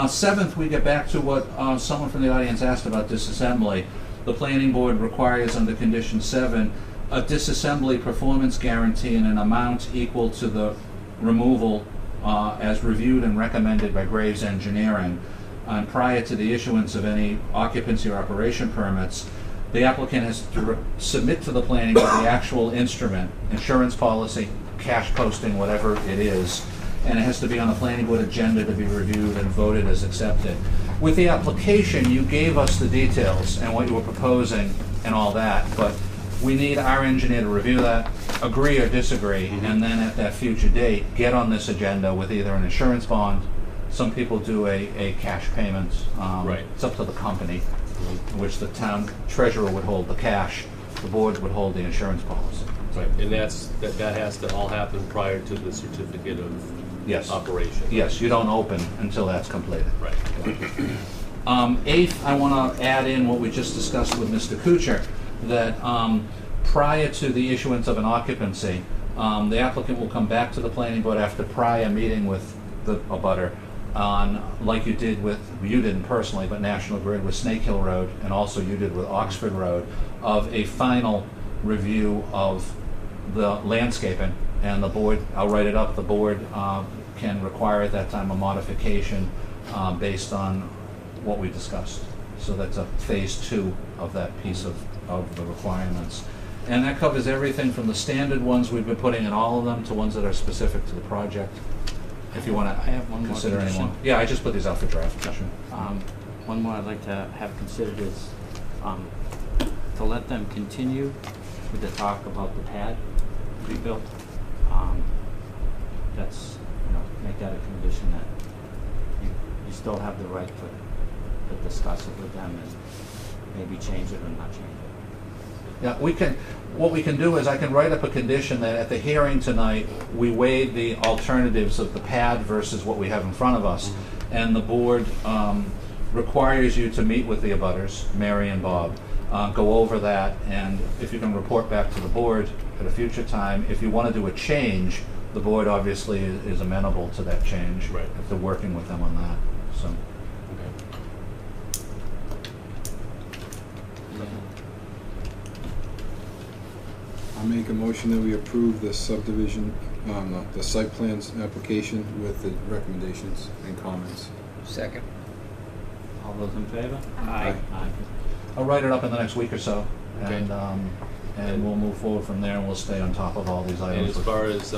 Seventh, we get back to what someone from the audience asked about disassembly. The planning board requires under condition 7 a disassembly performance guarantee in an amount equal to the removal as reviewed and recommended by Graves Engineering. And prior to the issuance of any occupancy or operation permits, the applicant has to submit to the planning board the actual instrument, insurance policy, cash posting, whatever it is, and it has to be on the planning board agenda to be reviewed and voted as accepted. With the application, you gave us the details and what you were proposing and all that, but we need our engineer to review that, agree or disagree, and then at that future date, get on this agenda with either an insurance bond. Some people do a cash payment. Right. It's up to the company, which the town treasurer would hold the cash, the board would hold the insurance policy. Right, and that has to all happen prior to the certificate of Yes. operation. Yes, you don't open until that's completed. Right. Eighth, I want to add in what we just discussed with Mr. Kuchar, that prior to the issuance of an occupancy, the applicant will come back to the planning board after prior meeting with the abutter on, like you didn't personally, but National Grid with Snake Hill Road, and also you did with Oxford Road, of a final review of the landscaping. And the board, I'll write it up, the board can require at that time a modification based on what we discussed. So that's a phase 2 of that piece of the requirements. And that covers everything from the standard ones we've been putting in all of them to ones that are specific to the project. If you want to I have one more consider condition. anyone. Yeah, I just put these out for draft. Sure. One more I'd like to have considered is to let them continue with the talk about the pad rebuilt. That's, make that a condition that you still have the right to discuss it with them and maybe change it or not change it. Yeah, what we can do is I can write up a condition that at the hearing tonight, we weighed the alternatives of the pad versus what we have in front of us. And the board requires you to meet with the abutters, Mary and Bob, go over that, and if you can report back to the board at a future time, if you want to do a change, the board obviously is amenable to that change. Right. If they're working with them on that, so. I make a motion that we approve the subdivision, the site plans application with the recommendations and comments. Second. All those in favor? Aye. Aye. I'll write it up in the next week or so, Okay. and we'll move forward from there, and we'll stay on top of all these And items. as far as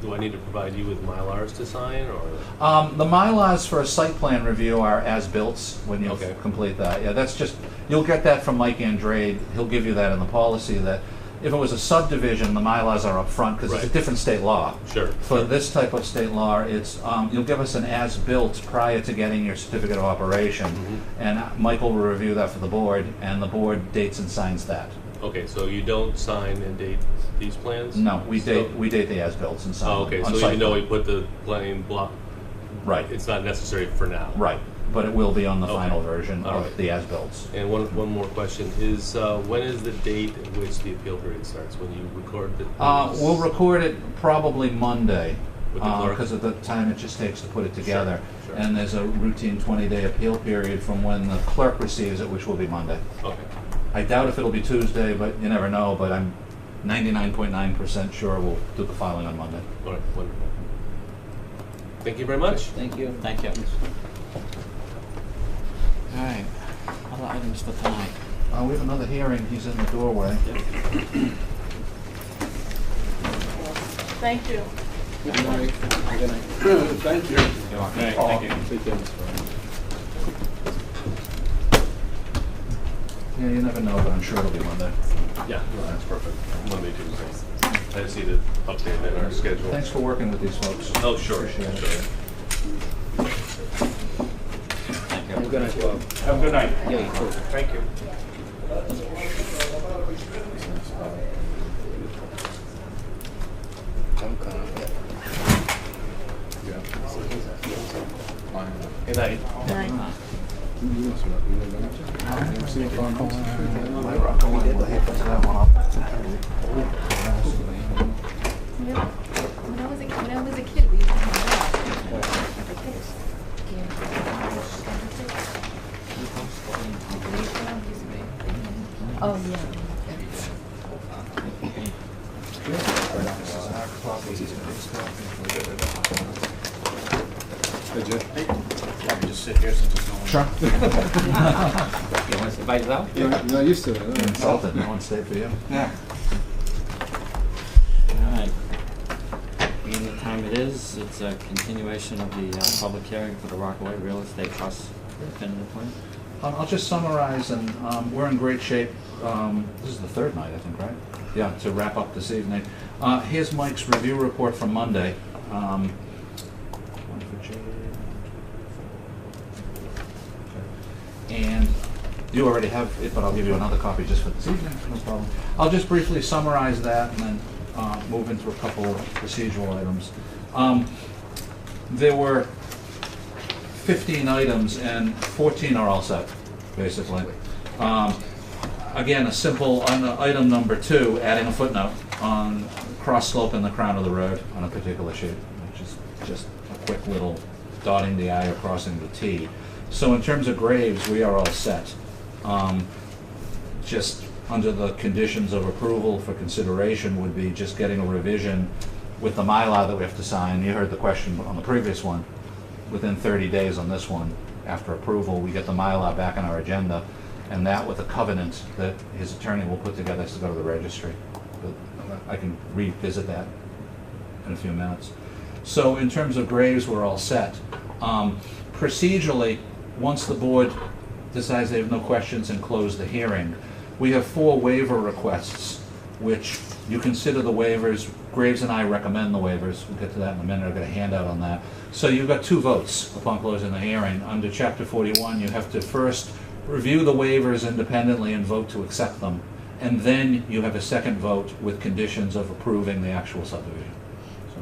do I need to provide you with Mylars to sign, or? The Mylars for a site plan review are as-built when you Okay. complete that. Yeah, that's just, you'll get that from Mike Andrade. He'll give you that in the policy, that if it was a subdivision, the Mylars are up front because it's a Right. different state law. Sure. For this type of state law, it's, you'll give us an as-built prior to getting your certificate of operation. And Michael will review that for the board, and the board dates and signs that. Okay, so you don't sign and date these plans? No, we So- date the as-built and sign Oh, them okay, on so site even though plan. we put the plain block, Right, it's not necessary for now? right, but it will be on the Okay. final version All of right. the as-built. And one more question is, when is the date at which the appeal period starts? When you record the? We'll record it probably Monday, With the clerk? because of the time it just takes to put it together. Sure. And there's a routine 20-day appeal period from when the clerk receives it, which will be Monday. Okay, I doubt if it'll be Tuesday, but you never know, but I'm 99.9% sure we'll do the filing on Monday. all right, wonderful. Thank you very much. Thank you. Thank you. All right, other items for tonight. We have another hearing. He's in the doorway. Thank you. Good night. Good night. Thank you. Thank you. Take care, Mr. Ryan. Yeah, you never know, but I'm sure it'll be Monday. Yeah, no, that's perfect. Monday, Tuesday. I just need to update that in our schedule. Thanks for working with these folks. Oh, sure, Appreciate it. sure. Thank you. Good night, Bob. Have a good night. Yeah, you too. Thank you. I'm coming. Yeah. Fine. Good night. You must have- you never met him? Seen farmhouse? My rock away. We'll hit that one up. Yeah. When I was a kid, we used to hang out like this. Oh, yeah. Hey, Jay. I can just sit here since it's no one. Sure. You want to invite us out? You're not used to it, huh? Insulted. No one stayed for you. Yeah. All right. Being the time it is, it's a continuation of the public hearing for the Rockaway Real Estate Trust definitive plan. I'll just summarize, and we're in great shape. This is the third night, I think, right? Yeah, to wrap up this evening. Here's Mike's review report from Monday. One for Jay. Okay. And you already have it, but I'll give you another copy just for this evening, no problem. I'll just briefly summarize that and then move into a couple of procedural items. There were 15 items and 14 are all set, basically. Again, a simple, on item number 2, adding a footnote on cross slope in the crown of the road on a particular sheet, which is just a quick little dotting the I or crossing the T. So in terms of graves, we are all set. Just under the conditions of approval for consideration would be just getting a revision with the Mylar that we have to sign. You heard the question on the previous one. Within 30 days on this one, after approval, we get the Mylar back on our agenda, and that with a covenant that his attorney will put together has to go to the registry. But I can revisit that in a few minutes. So in terms of graves, we're all set. Procedurally, once the board decides they have no questions and close the hearing, we have 4 waiver requests, which you consider the waivers. Graves and I recommend the waivers. We'll get to that in a minute. I've got a handout on that. So you've got 2 votes upon closing the hearing. Under Chapter 41, you have to first review the waivers independently and vote to accept them. And then you have a second vote with conditions of approving the actual subdivision. So,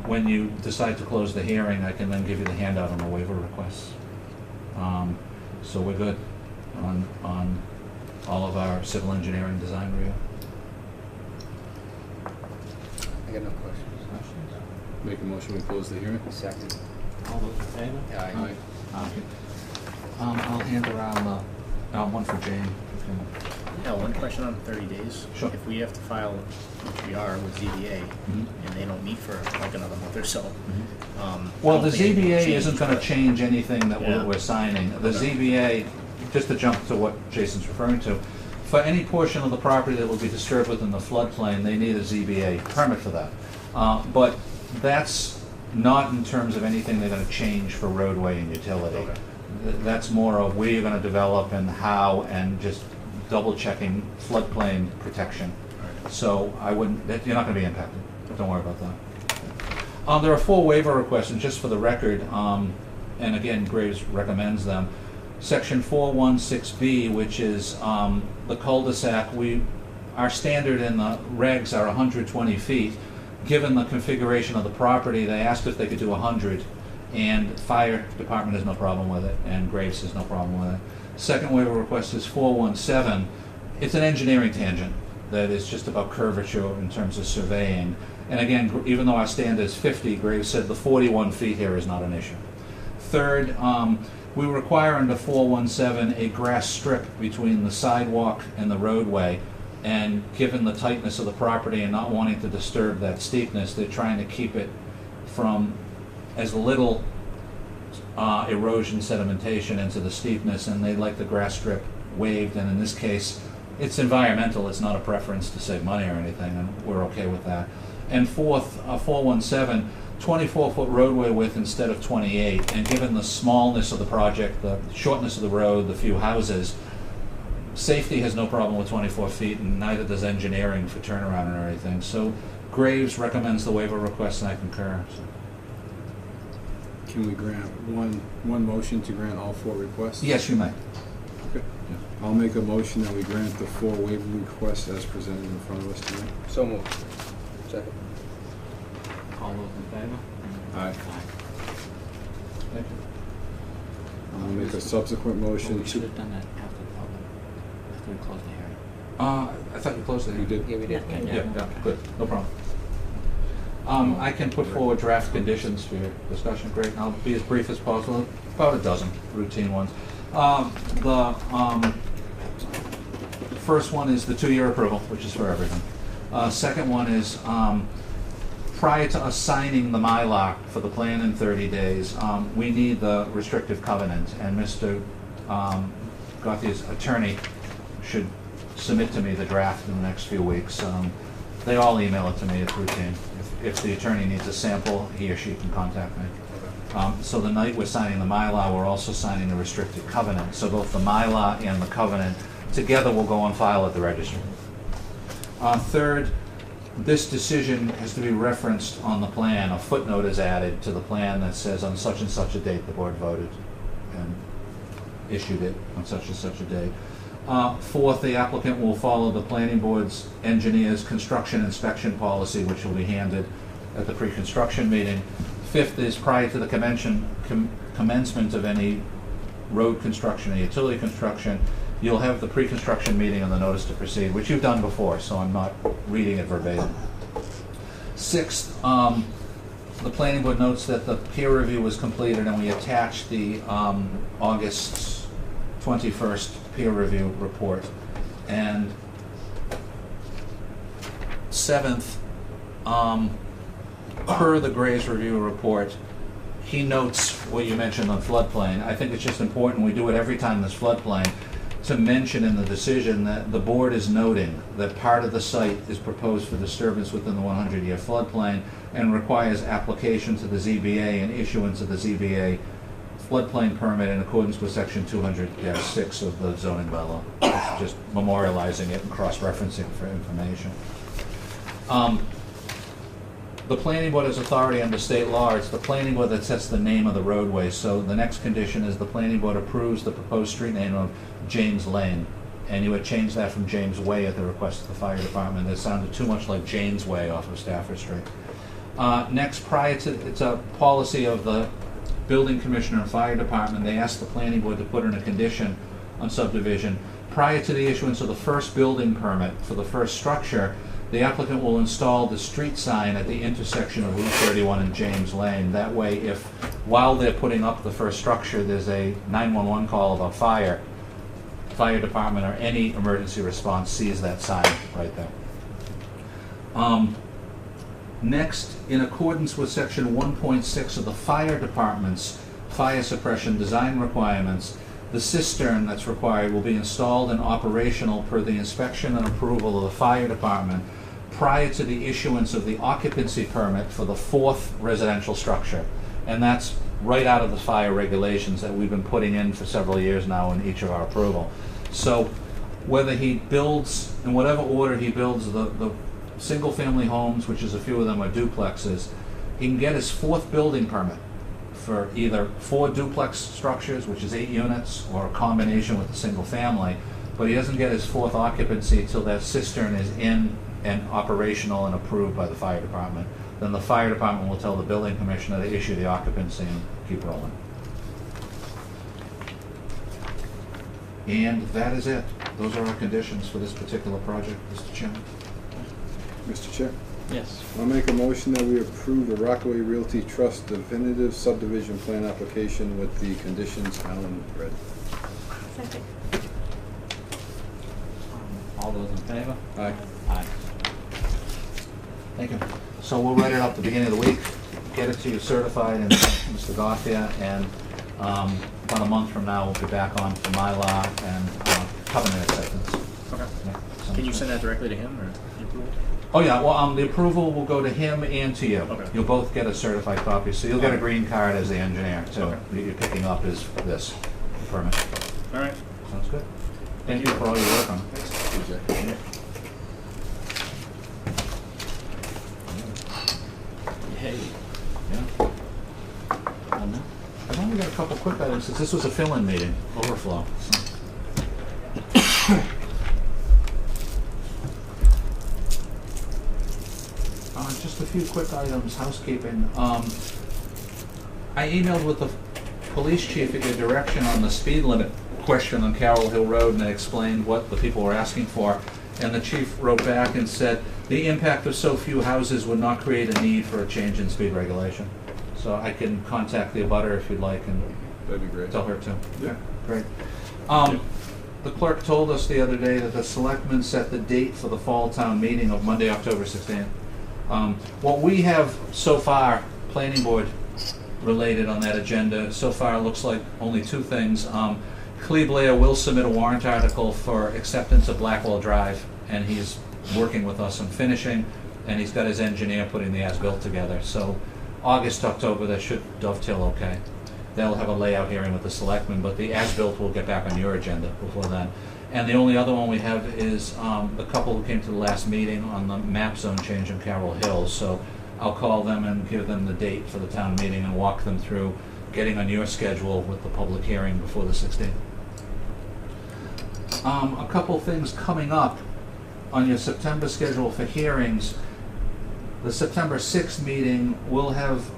when you decide to close the hearing, I can then give you the handout on the waiver requests. So we're good on all of our civil engineering design review. I got no questions. Make a motion, we close the hearing. Second. All those in favor? Aye. I'll hand around the one for Jane. Yeah, one question on 30 days. Sure. If we have to file, which we are with ZBA, and they don't meet for like another month or so. Well, I the don't think anything will ZBA change, isn't going to but- change anything that Yeah. we're signing. The ZBA, just to jump to what Jason's referring to, for any portion of the property that will be disturbed within the floodplain, they need a ZBA permit for that. But that's not in terms of anything they're going to change for roadway and utility. Okay. That's more of where you're going to develop and how, and just double checking floodplain protection. So I wouldn't, you're not going to be impacted. Don't worry about that. There are 4 waiver requests, and just for the record, and again, Graves recommends them. Section 416B, which is the cul-de-sac, our standard in the regs are 120 feet. Given the configuration of the property, they asked if they could do 100, and fire department has no problem with it, and Graves has no problem with it. Second waiver request is 417. It's an engineering tangent that is just about curvature in terms of surveying. And again, even though our standard is 50, Graves said the 41 feet here is not an issue. Third, we require under 417 a grass strip between the sidewalk and the roadway. And given the tightness of the property and not wanting to disturb that steepness, they're trying to keep it from as little erosion sedimentation into the steepness, and they like the grass strip waived, and in this case, it's environmental, it's not a preference to save money or anything, and we're okay with that. And fourth, 417, 24-foot roadway width instead of 28, and given the smallness of the project, the shortness of the road, the few houses, safety has no problem with 24 feet, and neither does engineering for turnaround or anything. So Graves recommends the waiver request, and I concur. So. Can we grant one motion to grant all 4 requests? Yes, you may. Okay. I'll make a motion that we grant the 4 waiver requests as presented in front of us today. So moved. Second. All those in favor? Aye. Thank you. I'll make a subsequent motion We should to... have done that after the public, after we closed the hearing. I thought you closed it. You did? Yeah, we did. Okay, Yeah, good, no problem. I can put forward draft conditions for your discussion, great, and I'll be as brief as possible, about a dozen routine ones. The first one is the 2-year approval, which is for everything. Second one is, prior to us signing the Mylar for the plan in 30 days, we need the restrictive covenant, and Mr. Gauthier's attorney should submit to me the draft in the next few weeks. They all email it to me, it's routine. If the attorney needs a sample, he or she can contact me. So the night we're signing the Mylar, we're also signing the restricted covenant. So both the Mylar and the covenant together will go on file at the registry. Third, this decision has to be referenced on the plan. A footnote is added to the plan that says on such and such a date the board voted and issued it on such and such a date. Fourth, the applicant will follow the planning board's engineer's construction inspection policy, which will be handed at the pre-construction meeting. Fifth is prior to the commencement of any road construction or utility construction, you'll have the pre-construction meeting and the notice to proceed, which you've done before, so I'm not reading it verbatim. Sixth, the planning board notes that the peer review was completed, and we attached the August 21st peer review report. And seventh, per the Graves review report, he notes what you mentioned on floodplain. I think it's just important, we do it every time there's floodplain, to mention in the decision that the board is noting that part of the site is proposed for disturbance within the 100-year floodplain and requires application to the ZBA and issuance of the ZBA floodplain permit in accordance with section 200-6 of the zoning bylaw. It's just memorializing it and cross-referencing for information. The planning board has authority under state law. It's the planning board that sets the name of the roadway. So the next condition is the planning board approves the proposed street name of James Lane. And you would change that from James Way at the request of the fire department. It sounded too much like Janes Way off of Stafford Street. Next, it's a policy of the building commissioner and fire department. They asked the planning board to put in a condition on subdivision. Prior to the issuance of the first building permit for the first structure, the applicant will install the street sign at the intersection of Route 31 and James Lane. That way, if while they're putting up the first structure, there's a 911 call about fire department or any emergency response sees that sign right there. Next, in accordance with section 1.6 of the fire department's fire suppression design requirements, the cistern that's required will be installed and operational per the inspection and approval of the fire department prior to the issuance of the occupancy permit for the fourth residential structure. And that's right out of the fire regulations that we've been putting in for several years now in each of our approval. So whether he builds, in whatever order he builds the single-family homes, which is a few of them are duplexes, he can get his fourth building permit for either 4 duplex structures, which is 8 units, or a combination with a single family, but he doesn't get his fourth occupancy until that cistern is in and operational and approved by the fire department. Then the fire department will tell the building commissioner to issue the occupancy and keep rolling. And that is it. Those are our conditions for this particular project, Mr. Chairman. Mr. Chair, Yes. I'll make a motion that we approve the Rockaway Realty Trust definitive subdivision plan application with the conditions Alan read. Second. All those in favor? Aye. Aye. Thank you. So we'll write it up at the beginning of the week, get it to you certified, and Mr. Gauthier, and about a month from now, we'll be back on for Mylar, and covenant acceptance. Okay. Yeah, sounds Can you good. send that directly to him, or the approval? Oh, yeah, well, the approval will go to him and to you. Okay. You'll both get a certified copy, so you'll get a green card as the engineer, too. Okay. What you're picking up is this permit. All right. Sounds good. Thank you for all your work on it. Good, Jack. Hey. Yeah. Well, no. I've only got a couple quick items, since this was a fill-in meeting, overflow. So. Just a few quick items, housekeeping. I emailed with the police chief at your direction on the speed limit question on Carroll Hill Road, and I explained what the people were asking for. And the chief wrote back and said, the impact of so few houses would not create a need for a change in speed regulation. So I can contact the abutter if you'd like and That'd be great. tell her to. Yeah. Great. The clerk told us the other day that the selectmen set the date for the fall town meeting of Monday, October 16th. What we have so far, planning board related on that agenda, so far looks like only two things. Cleve Blair will submit a warrant article for acceptance of Blackwell Drive, and he's working with us on finishing, and he's got his engineer putting the as-built together. So August, October, that should dovetail okay. They'll have a layout hearing with the selectmen, but the as-built will get back on your agenda before then. And the only other one we have is the couple who came to the last meeting on the map zone change in Carroll Hills. So I'll call them and give them the date for the town meeting and walk them through getting on your schedule with the public hearing before the 16th. A couple things coming up on your September schedule for hearings. The September 6th meeting will have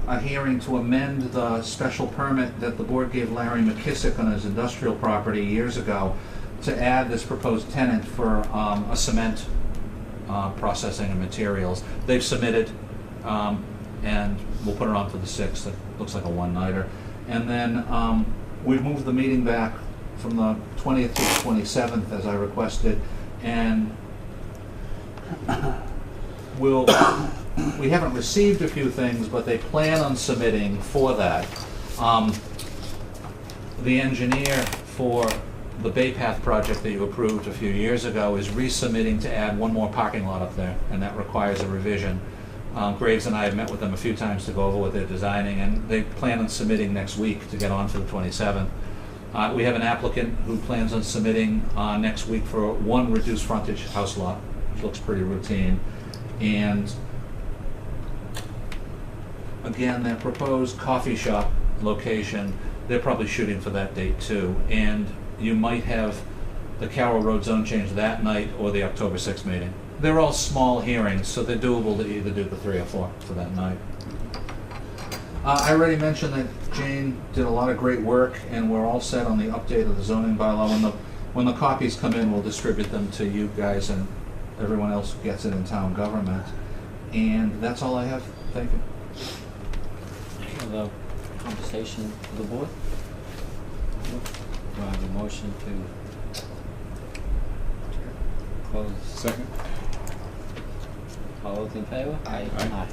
a hearing to amend the special permit that the board gave Larry McKissick on his industrial property years ago to add this proposed tenant for a cement processing and materials. They've submitted, and we'll put it on for the 6th. It looks like a one-nighter. And then we've moved the meeting back from the 20th to the 27th, as I requested, and we haven't received a few things, but they plan on submitting for that. The engineer for the Bay Path project that you approved a few years ago is resubmitting to add one more parking lot up there, and that requires a revision. Graves and I have met with them a few times to go over what they're designing, and they plan on submitting next week to get on for the 27th. We have an applicant who plans on submitting next week for one reduced frontage house lot, which looks pretty routine. And again, that proposed coffee shop location, they're probably shooting for that date too. And you might have the Carroll Road zone change that night or the October 6th meeting. They're all small hearings, so they're doable to either do the 3 or 4 for that night. I already mentioned that Jane did a lot of great work, and we're all set on the update of the zoning bylaw. When the copies come in, we'll distribute them to you guys, and everyone else gets it in town government. And that's all I have. Thank you. Other conversation for the board? Do I have a motion to close? Second? All those in favor? Aye. Aye.